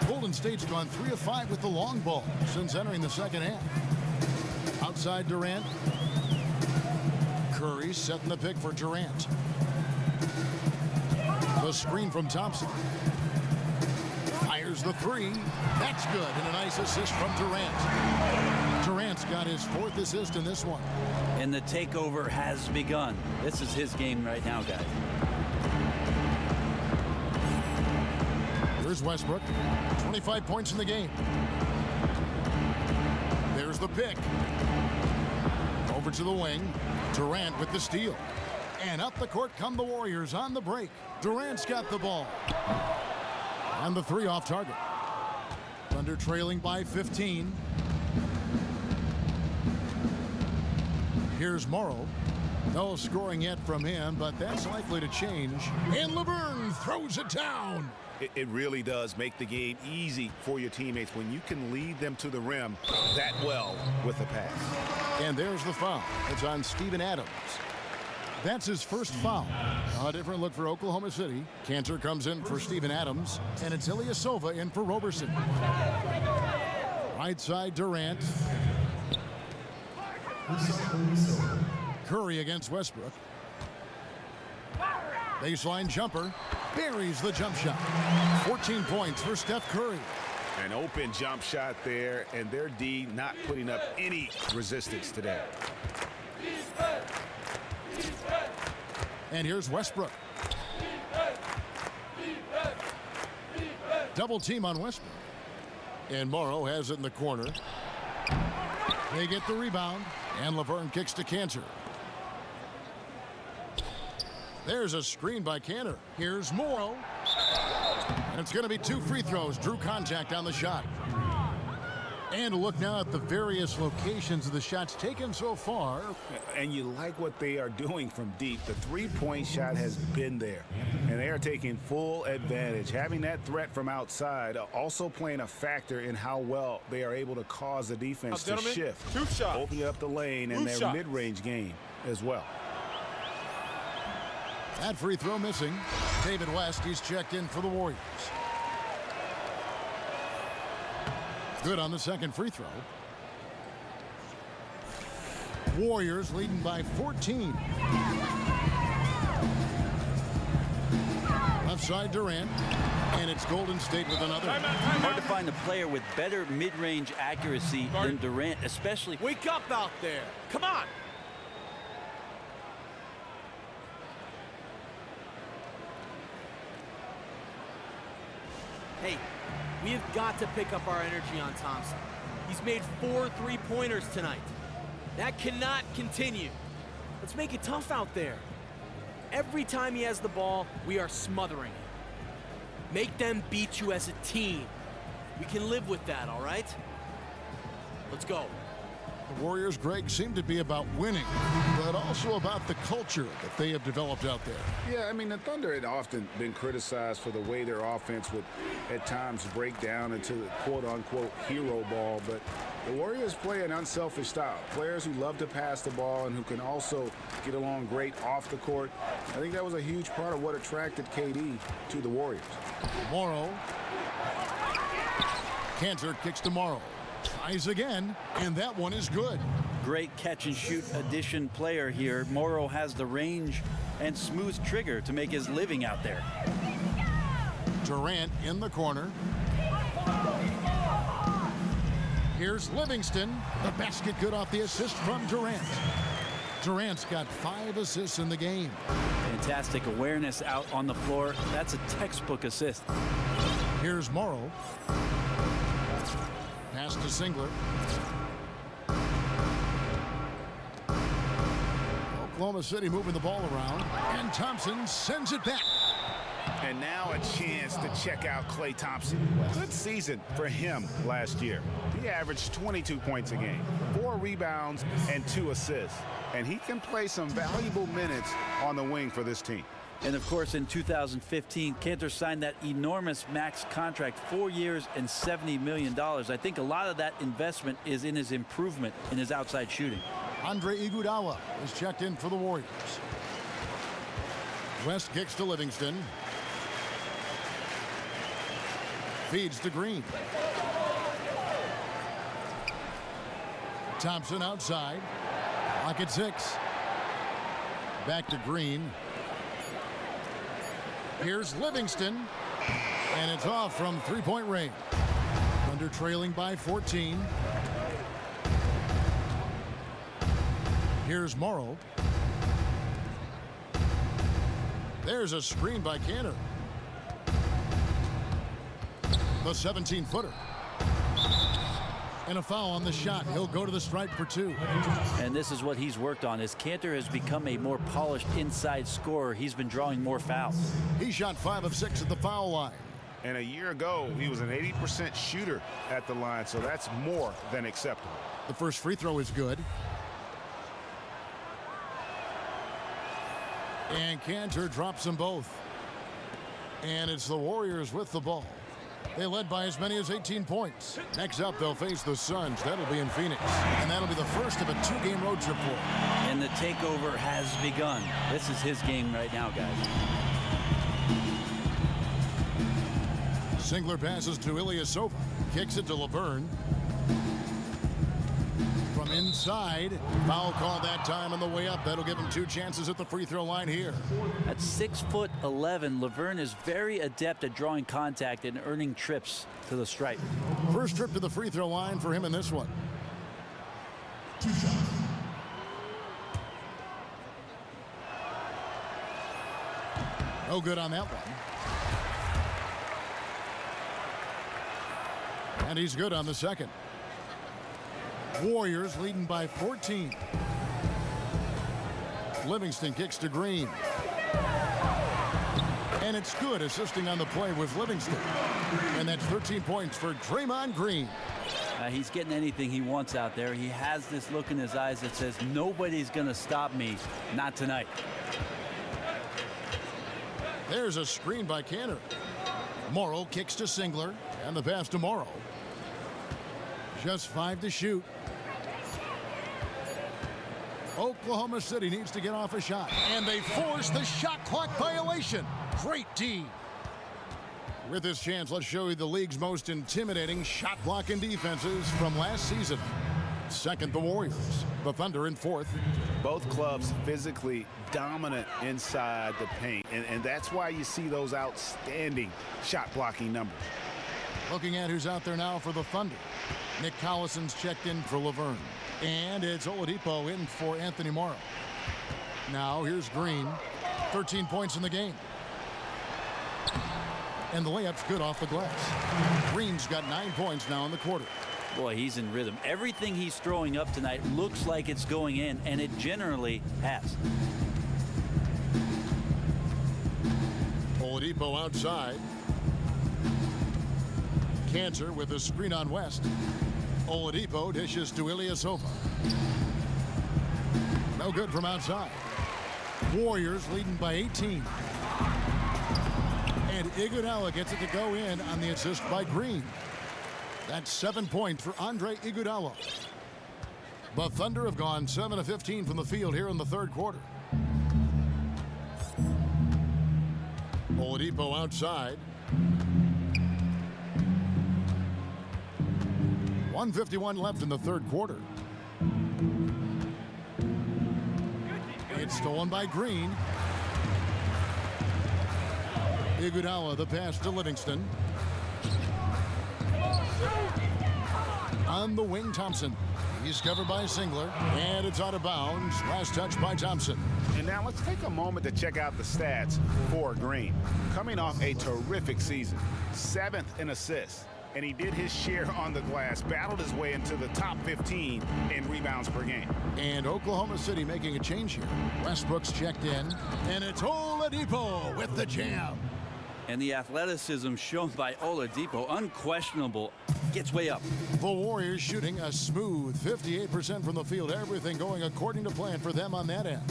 Golden State's gone 3 of 5 with the long ball since entering the second half. Outside Durant. Curry setting the pick for Durant. The screen from Thompson. Fires the three. That's good. And a nice assist from Durant. Durant's got his 4th assist in this one. And the takeover has begun. This is his game right now, guys. Here's Westbrook. 25 points in the game. There's the pick. Over to the wing. Durant with the steal. And up the court come the Warriors on the break. Durant's got the ball. And the three off target. Thunder trailing by 15. Here's Morrow. No scoring yet from him, but that's likely to change. And Lauvergne throws it down. It really does make the game easy for your teammates when you can lead them to the rim that well with a pass. And there's the foul. It's on Steven Adams. That's his first foul. A different look for Oklahoma City. Kanter comes in for Steven Adams, and it's Ilyasova in for Roberson. Right side Durant. Curry against Westbrook. Baseline jumper. Buries the jump shot. 14 points for Steph Curry. An open jump shot there, and their D not putting up any resistance today. And here's Westbrook. Double team on Westbrook. And Morrow has it in the corner. They get the rebound. And Lauvergne kicks to Kanter. There's a screen by Kanter. Here's Morrow. And it's going to be 2 free throws. Drew contact on the shot. And look now at the various locations of the shots taken so far. And you like what they are doing from deep. The three-point shot has been there, and they are taking full advantage. Having that threat from outside also playing a factor in how well they are able to cause the defense to shift, opening up the lane in their mid-range game as well. That free throw missing. David West, he's checked in for the Warriors. Good on the second free throw. Warriors leading by 14. Left side Durant. And it's Golden State with another. Hard to find a player with better mid-range accuracy than Durant, especially. Wake up out there. Come on. Hey, we have got to pick up our energy on Thompson. He's made 4 3-pointers tonight. That cannot continue. Let's make it tough out there. Every time he has the ball, we are smothering him. Make them beat you as a team. We can live with that, all right? Let's go. The Warriors, Greg, seem to be about winning, but also about the culture that they have developed out there. Yeah, I mean, the Thunder had often been criticized for the way their offense would at times break down into the quote-unquote hero ball, but the Warriors play an unselfish style. Players who love to pass the ball and who can also get along great off the court. I think that was a huge part of what attracted KD to the Warriors. Morrow. Kanter kicks to Morrow. Tries again, and that one is good. Great catch-and-shoot addition player here. Morrow has the range and smooth trigger to make his living out there. Durant in the corner. Here's Livingston. The basket good off the assist from Durant. Durant's got 5 assists in the game. Fantastic awareness out on the floor. That's a textbook assist. Here's Morrow. Pass to Singler. Oklahoma City moving the ball around, and Thompson sends it back. And now a chance to check out Klay Thompson. Good season for him last year. He averaged 22 points a game, 4 rebounds, and 2 assists. And he can play some valuable minutes on the wing for this team. And of course, in 2015, Kanter signed that enormous max contract, 4 years and $70 million. I think a lot of that investment is in his improvement in his outside shooting. Andre Iguodala is checked in for the Warriors. West kicks to Livingston. Feeds to Green. Thompson outside. Lock at 6. Back to Green. Here's Livingston. And it's off from three-point range. Thunder trailing by 14. Here's Morrow. There's a screen by Kanter. The 17-footer. And a foul on the shot. He'll go to the stripe for 2. And this is what he's worked on. As Kanter has become a more polished inside scorer, he's been drawing more fouls. He shot 5 of 6 at the foul line. And a year ago, he was an 80% shooter at the line, so that's more than acceptable. The first free throw is good. And Kanter drops them both. And it's the Warriors with the ball. They led by as many as 18 points. Next up, they'll face the Suns. That'll be in Phoenix. And that'll be the first of a 2-game road trip for them. And the takeover has begun. This is his game right now, guys. Singler passes to Ilyasova. Kicks it to Lauvergne. From inside. Foul call that time on the way up. That'll give him 2 chances at the free throw line here. At 6'11", Lauvergne is very adept at drawing contact and earning trips to the stripe. First trip to the free throw line for him in this one. No good on that one. And he's good on the second. Warriors leading by 14. Livingston kicks to Green. And it's good, assisting on the play with Livingston. And that's 13 points for Draymond Green. He's getting anything he wants out there. He has this look in his eyes that says, nobody's going to stop me, not tonight. There's a screen by Kanter. Morrow kicks to Singler, and the pass to Morrow. Just 5 to shoot. Oklahoma City needs to get off a shot, and they force the shot clock violation. Great D. With this chance, let's show you the league's most intimidating shot blocking defenses from last season. Second, the Warriors. The Thunder in 4th. Both clubs physically dominant inside the paint, and that's why you see those outstanding shot blocking numbers. Looking at who's out there now for the Thunder. Nick Collison's checked in for Lauvergne. And it's Oladipo in for Anthony Morrow. Now here's Green. 13 points in the game. And the layup's good off the glass. Green's got 9 points now in the quarter. Boy, he's in rhythm. Everything he's throwing up tonight looks like it's going in, and it generally has. Oladipo outside. Kanter with a screen on West. Oladipo dishes to Ilyasova. No good from outside. Warriors leading by 18. And Iguodala gets it to go in on the assist by Green. That's 7 points for Andre Iguodala. The Thunder have gone 7 of 15 from the field here in the third quarter. Oladipo outside. 1:51 left in the third quarter. It's stolen by Green. Iguodala, the pass to Livingston. On the wing, Thompson. He's covered by Singler, and it's out of bounds. Last touch by Thompson. And now let's take a moment to check out the stats for Green. Coming off a terrific season, 7th in assists, and he did his share on the glass, battled his way into the top 15 in rebounds per game. And Oklahoma City making a change here. Westbrook's checked in, and it's Oladipo with the jam. And the athleticism shown by Oladipo, unquestionable, gets way up. The Warriors shooting a smooth 58% from the field. Everything going according to plan for them on that end.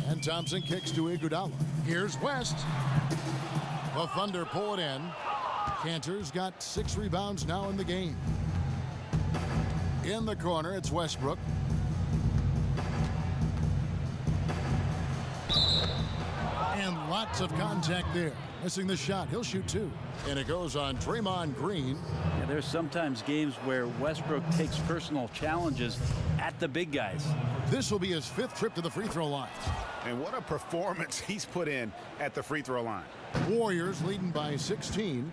And Thompson kicks to Iguodala. Here's West. The Thunder pull it in. Kanter's got 6 rebounds now in the game. In the corner, it's Westbrook. And lots of contact there. Missing the shot. He'll shoot 2. And it goes on Draymond Green. Yeah, there's sometimes games where Westbrook takes personal challenges at the big guys. This will be his 5th trip to the free throw line. And what a performance he's put in at the free throw line. Warriors leading by 16.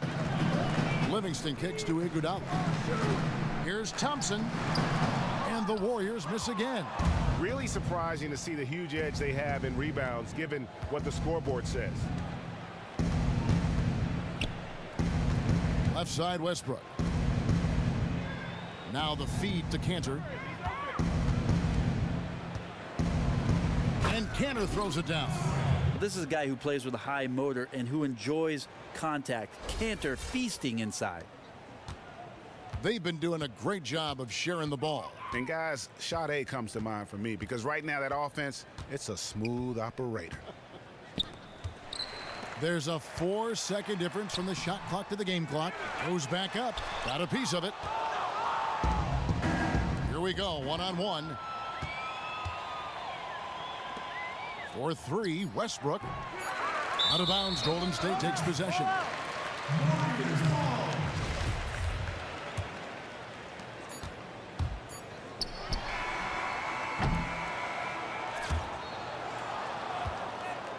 Livingston kicks to Iguodala. Here's Thompson. And the Warriors miss again. Really surprising to see the huge edge they have in rebounds given what the scoreboard says. Left side, Westbrook. Now the feed to Kanter. And Kanter throws it down. This is a guy who plays with a high motor and who enjoys contact. Kanter feasting inside. They've been doing a great job of sharing the ball. And guys, shot A comes to mind for me because right now that offense, it's a smooth operator. There's a 4-second difference from the shot clock to the game clock. Goes back up. Got a piece of it. Here we go, 1-on-1. For 3, Westbrook. Out of bounds, Golden State takes possession.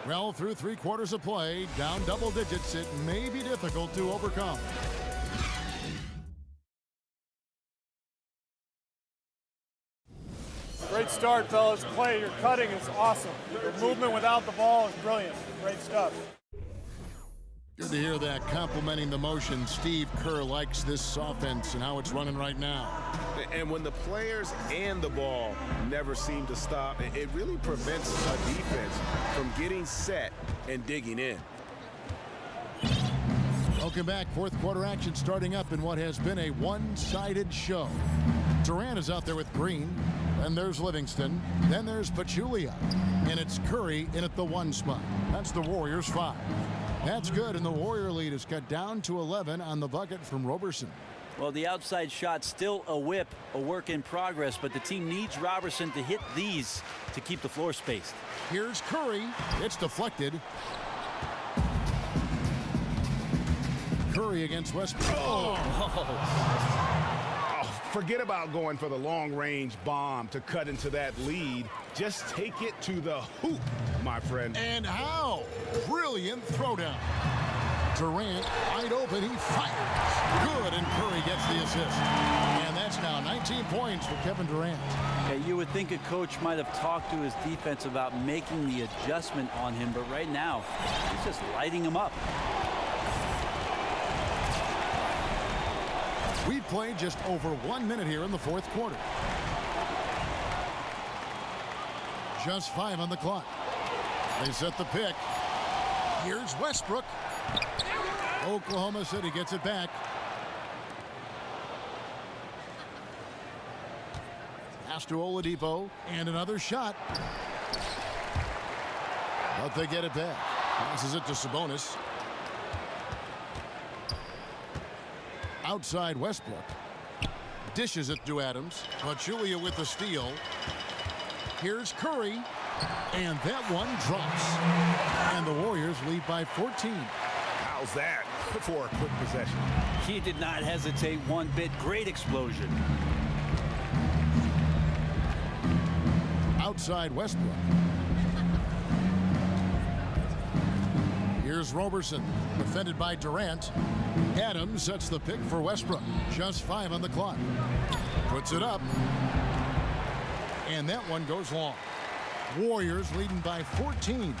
Well, through 3 quarters of play, down double digits, it may be difficult to overcome. Great start, fellas. Play, your cutting is awesome. Your movement without the ball is brilliant. Great stuff. Good to hear that. Complimenting the motion. Steve Kerr likes this offense and how it's running right now. And when the players and the ball never seem to stop, it really prevents a defense from getting set and digging in. Welcome back. 4th quarter action starting up in what has been a one-sided show. Durant is out there with Green. Then there's Livingston. Then there's Pachulia. And it's Curry in at the 1 spot. That's the Warriors' 5. That's good, and the Warrior lead is cut down to 11 on the bucket from Roberson. Well, the outside shot still a whip, a work in progress, but the team needs Roberson to hit these to keep the floor spaced. Here's Curry. It's deflected. Curry against Westbrook. Forget about going for the long-range bomb to cut into that lead. Just take it to the hoop, my friend. And how? Brilliant throwdown. Durant wide open. He fires. Good, and Curry gets the assist. And that's now 19 points for Kevin Durant. Yeah, you would think a coach might have talked to his defense about making the adjustment on him, but right now, he's just lighting him up. We've played just over 1 minute here in the 4th quarter. Just 5 on the clock. They set the pick. Here's Westbrook. Oklahoma City gets it back. Pass to Oladipo, and another shot. But they get it back. Passes it to Sabonis. Outside Westbrook. Dishes it to Adams. Pachulia with the steal. Here's Curry. And that one drops. And the Warriors lead by 14. How's that for a quick possession? He did not hesitate one bit. Great explosion. Outside Westbrook. Here's Roberson, defended by Durant. Adams sets the pick for Westbrook. Just 5 on the clock. Puts it up. And that one goes long. Warriors leading by 14.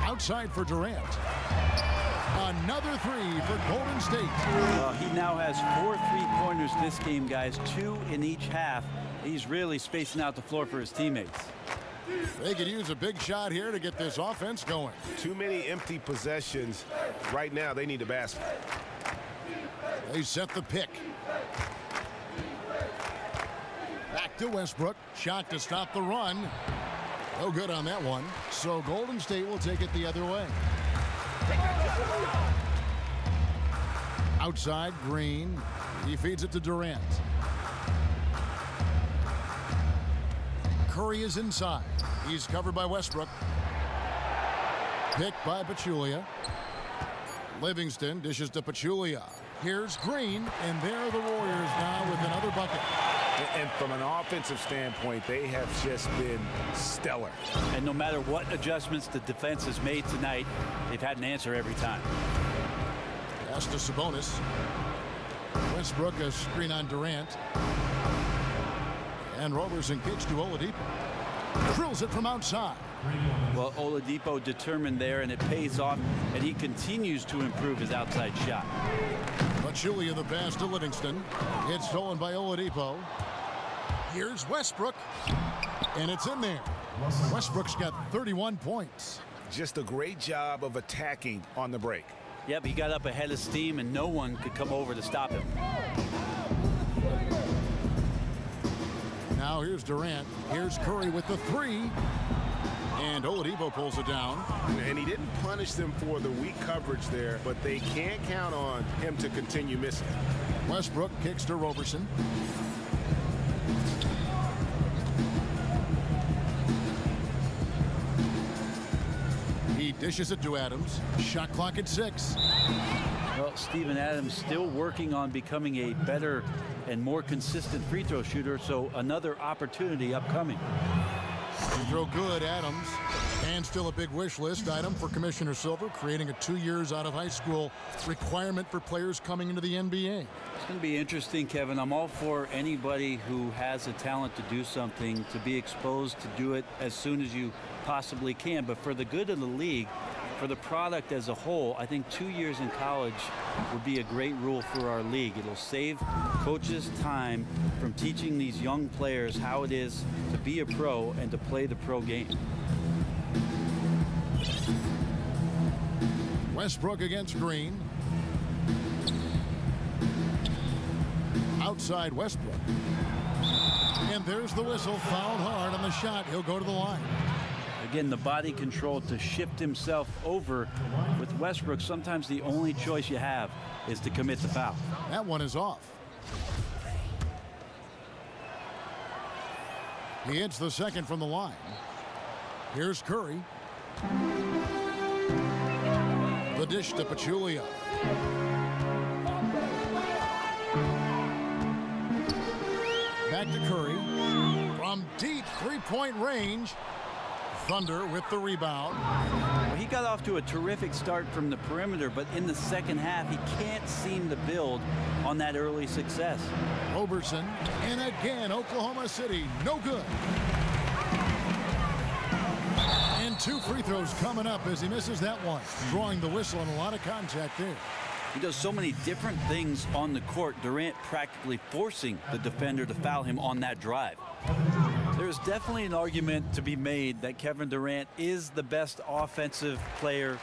Outside for Durant. Another three for Golden State. He now has 4 3-pointers this game, guys. 2 in each half. He's really spacing out the floor for his teammates. They could use a big shot here to get this offense going. Too many empty possessions. Right now, they need a basket. They set the pick. Back to Westbrook. Shot to stop the run. No good on that one. So Golden State will take it the other way. Outside, Green. He feeds it to Durant. Curry is inside. He's covered by Westbrook. Picked by Pachulia. Livingston dishes to Pachulia. Here's Green, and there are the Warriors now with another bucket. And from an offensive standpoint, they have just been stellar. And no matter what adjustments the defense has made tonight, they've had an answer every time. Pass to Sabonis. Westbrook a screen on Durant. And Roberson kicks to Oladipo. Drills it from outside. Well, Oladipo determined there, and it pays off, and he continues to improve his outside shot. Pachulia the pass to Livingston. It's stolen by Oladipo. Here's Westbrook. And it's in there. Westbrook's got 31 points. Just a great job of attacking on the break. Yep, he got up ahead of steam, and no one could come over to stop him. Now here's Durant. Here's Curry with the three. And Oladipo pulls it down. And he didn't punish them for the weak coverage there, but they can't count on him to continue missing. Westbrook kicks to Roberson. He dishes it to Adams. Shot clock at 6. Well, Steven Adams still working on becoming a better and more consistent free throw shooter, so another opportunity upcoming. Free throw good, Adams. And still a big wish list item for Commissioner Silver, creating a 2 years out of high school requirement for players coming into the NBA. It's going to be interesting, Kevin. I'm all for anybody who has a talent to do something to be exposed to do it as soon as you possibly can. But for the good of the league, for the product as a whole, I think 2 years in college would be a great rule for our league. It'll save coaches time from teaching these young players how it is to be a pro and to play the pro game. Westbrook against Green. Outside Westbrook. And there's the whistle. Fouled hard on the shot. He'll go to the line. Again, the body control to shift himself over. With Westbrook, sometimes the only choice you have is to commit the foul. That one is off. He hits the second from the line. Here's Curry. The dish to Pachulia. Back to Curry. From deep three-point range. Thunder with the rebound. Well, he got off to a terrific start from the perimeter, but in the second half, he can't seem to build on that early success. Roberson, and again, Oklahoma City, no good. And 2 free throws coming up as he misses that one. Drawing the whistle and a lot of contact there. He does so many different things on the court. Durant practically forcing the defender to foul him on that drive. There's definitely an argument to be made that Kevin Durant is the best offensive player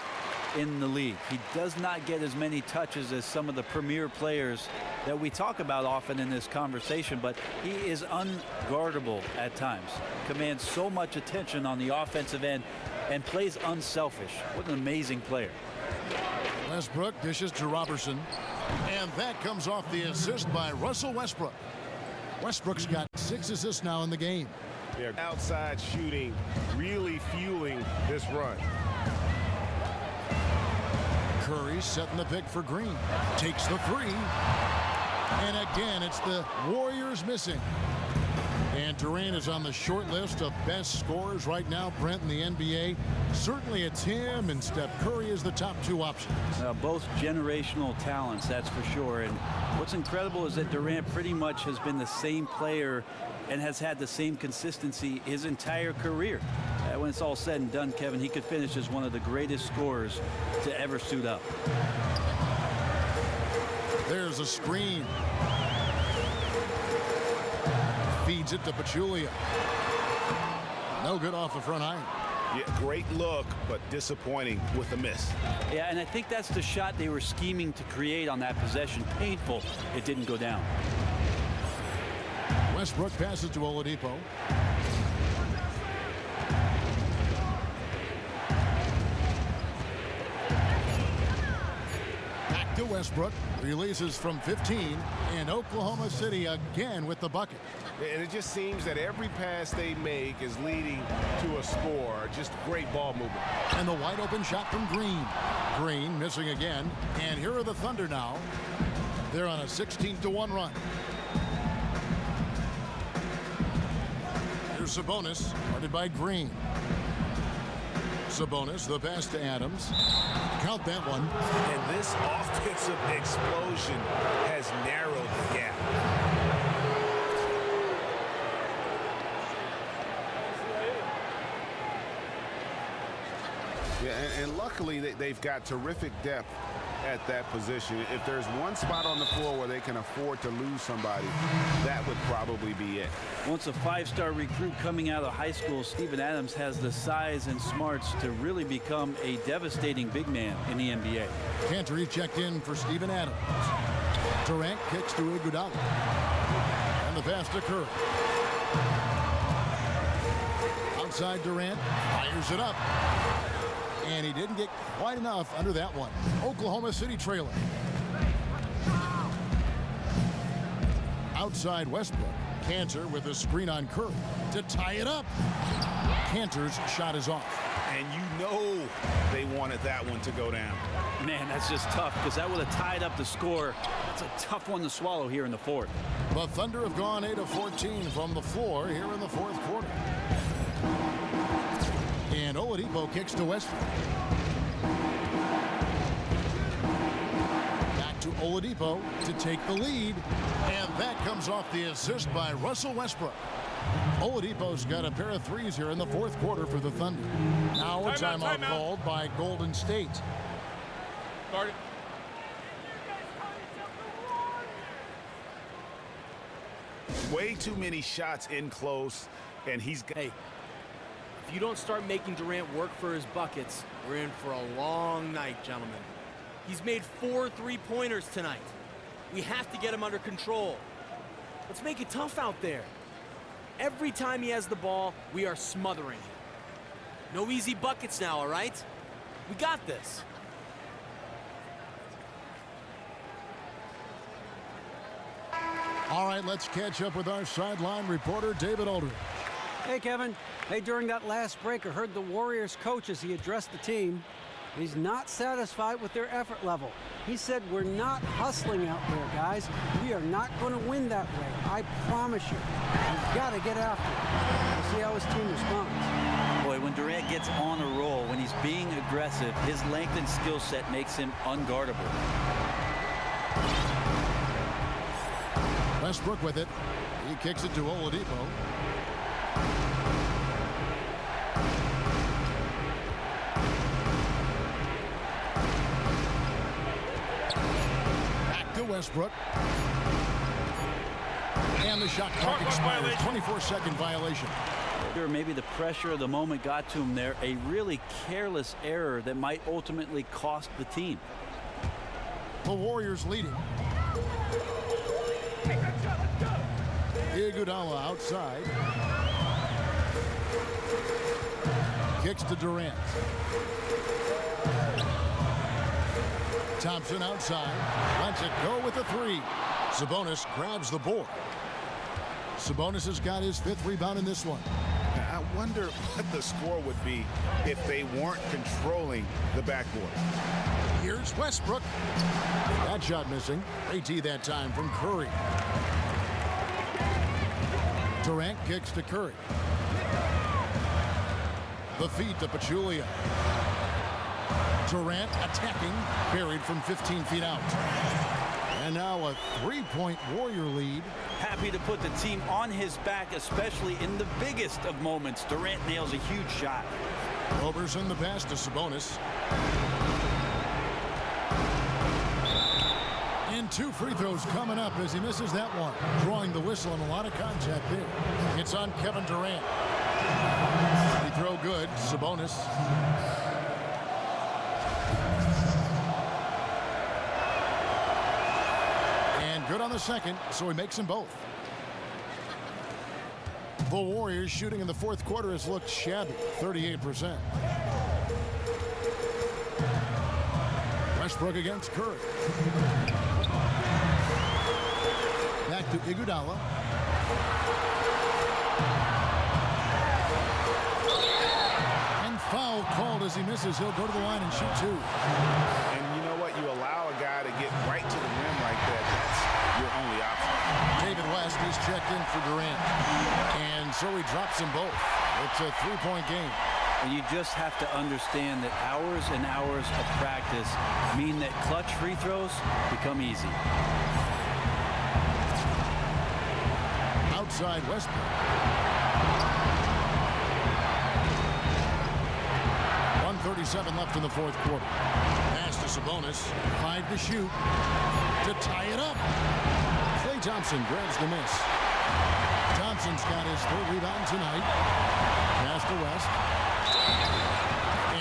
in the league. He does not get as many touches as some of the premier players that we talk about often in this conversation, but he is unguardable at times. Commands so much attention on the offensive end and plays unselfish. What an amazing player. Westbrook dishes to Roberson, and that comes off the assist by Russell Westbrook. Westbrook's got 6 assists now in the game. Yeah, outside shooting really fueling this run. Curry setting the pick for Green. Takes the 3. And again, it's the Warriors missing. And Durant is on the short list of best scorers right now, Brent, in the NBA. Certainly it's him and Steph Curry is the top 2 options. Both generational talents, that's for sure. And what's incredible is that Durant pretty much has been the same player and has had the same consistency his entire career. When it's all said and done, Kevin, he could finish as one of the greatest scorers to ever suit up. There's a screen. Feeds it to Pachulia. No good off the front iron. Yeah, great look, but disappointing with a miss. Yeah, and I think that's the shot they were scheming to create on that possession. Painful it didn't go down. Westbrook passes to Oladipo. Back to Westbrook. Releases from 15. And Oklahoma City again with the bucket. And it just seems that every pass they make is leading to a score. Just great ball movement. And the wide open shot from Green. Green missing again. And here are the Thunder now. They're on a 16-1 run. Here's Sabonis, guarded by Green. Sabonis, the pass to Adams. Count that one. And this offensive explosion has narrowed the gap. Yeah, and luckily they've got terrific depth at that position. If there's one spot on the floor where they can afford to lose somebody, that would probably be it. Once a 5-star recruit coming out of high school, Steven Adams has the size and smarts to really become a devastating big man in the NBA. Kanter checked in for Steven Adams. Durant kicks to Iguodala. And the pass to Curry. Outside Durant, fires it up. And he didn't get quite enough under that one. Oklahoma City trailing. Outside Westbrook. Kanter with a screen on Curry to tie it up. Kanter's shot is off. And you know they wanted that one to go down. Man, that's just tough because that would have tied up the score. That's a tough one to swallow here in the fourth. The Thunder have gone 8 of 14 from the floor here in the fourth quarter. And Oladipo kicks to Westbrook. Back to Oladipo to take the lead. And that comes off the assist by Russell Westbrook. Oladipo's got a pair of threes here in the fourth quarter for the Thunder. Now a timeout called by Golden State. Guard it. Way too many shots in close, and he's... Hey, if you don't start making Durant work for his buckets, we're in for a long night, gentlemen. He's made 4 3-pointers tonight. We have to get him under control. Let's make it tough out there. Every time he has the ball, we are smothering him. No easy buckets now, all right? We got this. All right, let's catch up with our sideline reporter, David Aldridge. Hey, Kevin. Hey, during that last break, I heard the Warriors coach as he addressed the team. He's not satisfied with their effort level. He said, we're not hustling out there, guys. We are not going to win that way. I promise you. We've got to get after it. We'll see how his team responds. Boy, when Durant gets on a roll, when he's being aggressive, his length and skill set makes him unguardable. Westbrook with it. He kicks it to Oladipo. Back to Westbrook. And the shot clock expires. 24-second violation. Sure, maybe the pressure of the moment got to him there. A really careless error that might ultimately cost the team. The Warriors leading. Iguodala outside. Kicks to Durant. Thompson outside. Lets it go with the three. Sabonis grabs the board. Sabonis has got his 5th rebound in this one. I wonder what the score would be if they weren't controlling the backboard. Here's Westbrook. That shot missing. AT that time from Curry. Durant kicks to Curry. The feed to Pachulia. Durant attacking, buried from 15 feet out. And now a 3-point Warrior lead. Happy to put the team on his back, especially in the biggest of moments. Durant nails a huge shot. Roberson the pass to Sabonis. And 2 free throws coming up as he misses that one. Drawing the whistle and a lot of contact there. It's on Kevin Durant. Free throw good. Sabonis. Good on the second, so he makes them both. The Warriors shooting in the 4th quarter has looked shabby, 38%. Westbrook against Curry. Back to Iguodala. And foul called as he misses. He'll go to the line and shoot 2. And you know what? You allow a guy to get right to the rim like that. That's your only option. David West is checked in for Durant. And so he drops them both. It's a 3-point game. And you just have to understand that hours and hours of practice mean that clutch free throws become easy. Outside Westbrook. 1:37 left in the 4th quarter. Pass to Sabonis. 5 to shoot. To tie it up. Klay Thompson grabs the miss. Thompson's got his 3rd rebound tonight. Pass to West.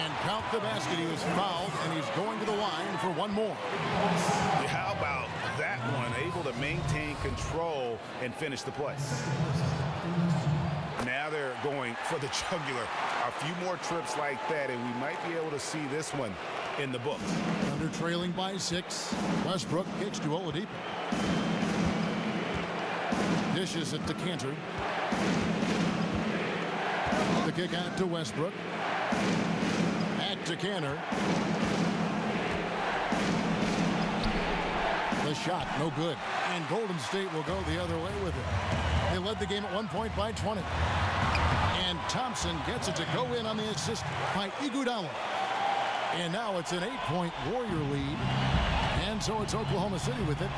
And count the basket. He was fouled, and he's going to the line for one more. How about that one? Able to maintain control and finish the play. Now they're going for the jugular. A few more trips like that, and we might be able to see this one in the books. Under trailing by 6. Westbrook kicks to Oladipo. Dishes it to Kanter. The kick out to Westbrook. Back to Kanter. The shot, no good. And Golden State will go the other way with it. They led the game at one point by 20. And Thompson gets it to go in on the assist by Iguodala. And now it's an 8-point Warrior lead. And so it's Oklahoma City with it.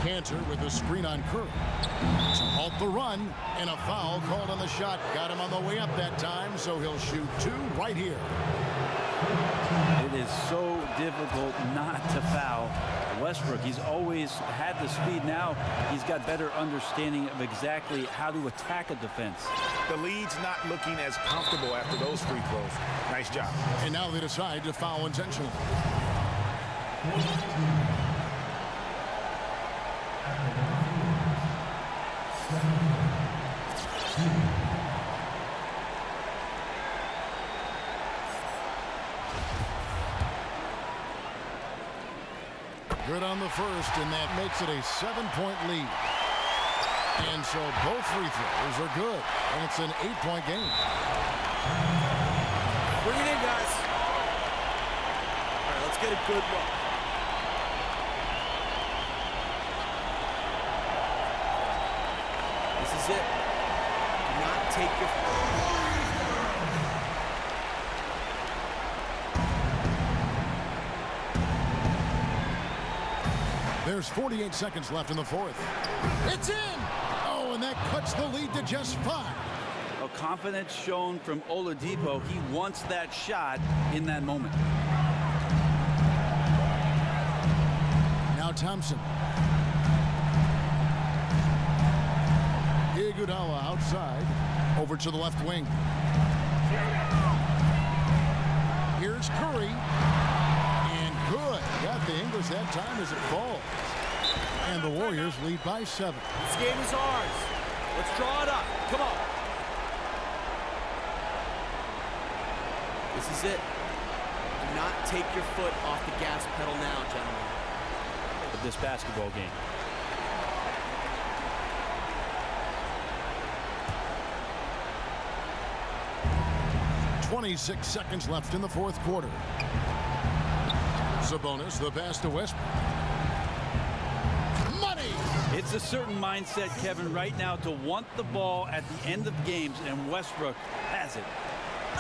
Kanter with a screen on Curry. To halt the run, and a foul called on the shot. Got him on the way up that time, so he'll shoot 2 right here. It is so difficult not to foul Westbrook. He's always had the speed. Now he's got better understanding of exactly how to attack a defense. The lead's not looking as comfortable after those free throws. Nice job. And now they decide to foul intentionally. Good on the first, and that makes it a 7-point lead. And so both free throws are good, and it's an 8-point game. Bring it in, guys. All right, let's get a good look. This is it. Do not take your... There's 48 seconds left in the 4th. It's in! Oh, and that cuts the lead to just 5. A confidence shown from Oladipo. He wants that shot in that moment. Now Thompson. Iguodala outside. Over to the left wing. Here's Curry. And good. Got the English that time as it falls. And the Warriors lead by 7. This game is ours. Let's draw it up. Come on. This is it. Do not take your foot off the gas pedal now, gentlemen. Of this basketball game. .26 seconds left in the fourth quarter. Sabonis, the pass to Westbrook. Money! It's a certain mindset, Kevin, right now to want the ball at the end of games, and Westbrook has it.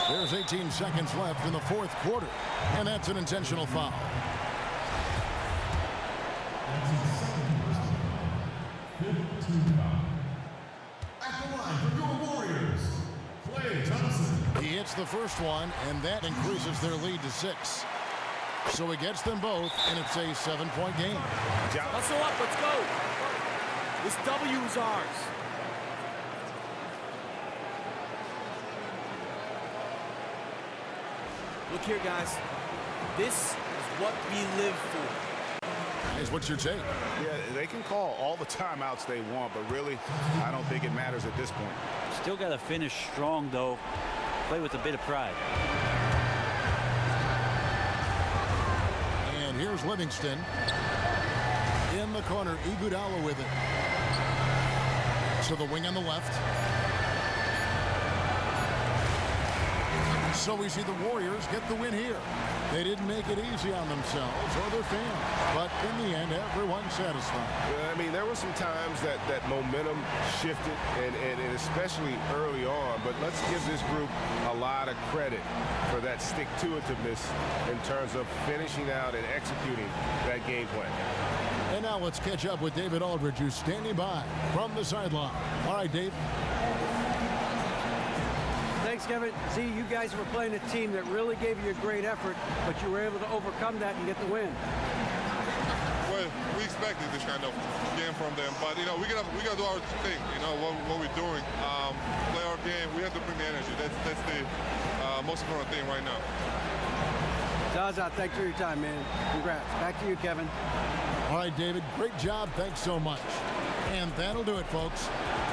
There's 18 seconds left in the fourth quarter, and that's an intentional foul. At the line for your Warriors, Thompson. He hits the first one, and that increases their lead to 6. So he gets them both, and it's a 7-point game. Hustle up, let's go. This W is ours. Look here, guys. This is what we live for. Guys, what's your take? Yeah, they can call all the timeouts they want, but really, I don't think it matters at this point. Still got to finish strong, though. Play with a bit of pride. And here's Livingston. In the corner, Iguodala with it. To the wing on the left. So we see the Warriors get the win here. They didn't make it easy on themselves or their fans, but in the end, everyone's satisfied. Yeah, I mean, there were some times that momentum shifted, and especially early on, but let's give this group a lot of credit for that stick-to-itiveness in terms of finishing out and executing that game plan. And now let's catch up with David Aldridge, who's standing by from the sideline. All right, Dave. Thanks, Kevin. See, you guys were playing a team that really gave you a great effort, but you were able to overcome that and get the win. Well, we expected this kind of game from them, but we gotta do our thing. What we're doing, play our game. We have to bring the energy. That's the most important thing right now. Zaza, thanks for your time, man. Congrats. Back to you, Kevin. All right, David, great job. Thanks so much. And that'll do it, folks.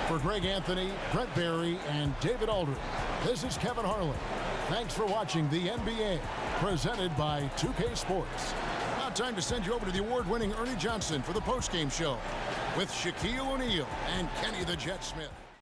For Greg Anthony, Brett Barry, and David Aldridge, this is Kevin Harlan. Thanks for watching the NBA, presented by 2K Sports. Now time to send you over to the award-winning Ernie Johnson for the postgame show with Shaquille O'Neal and Kenny the Jet Smith.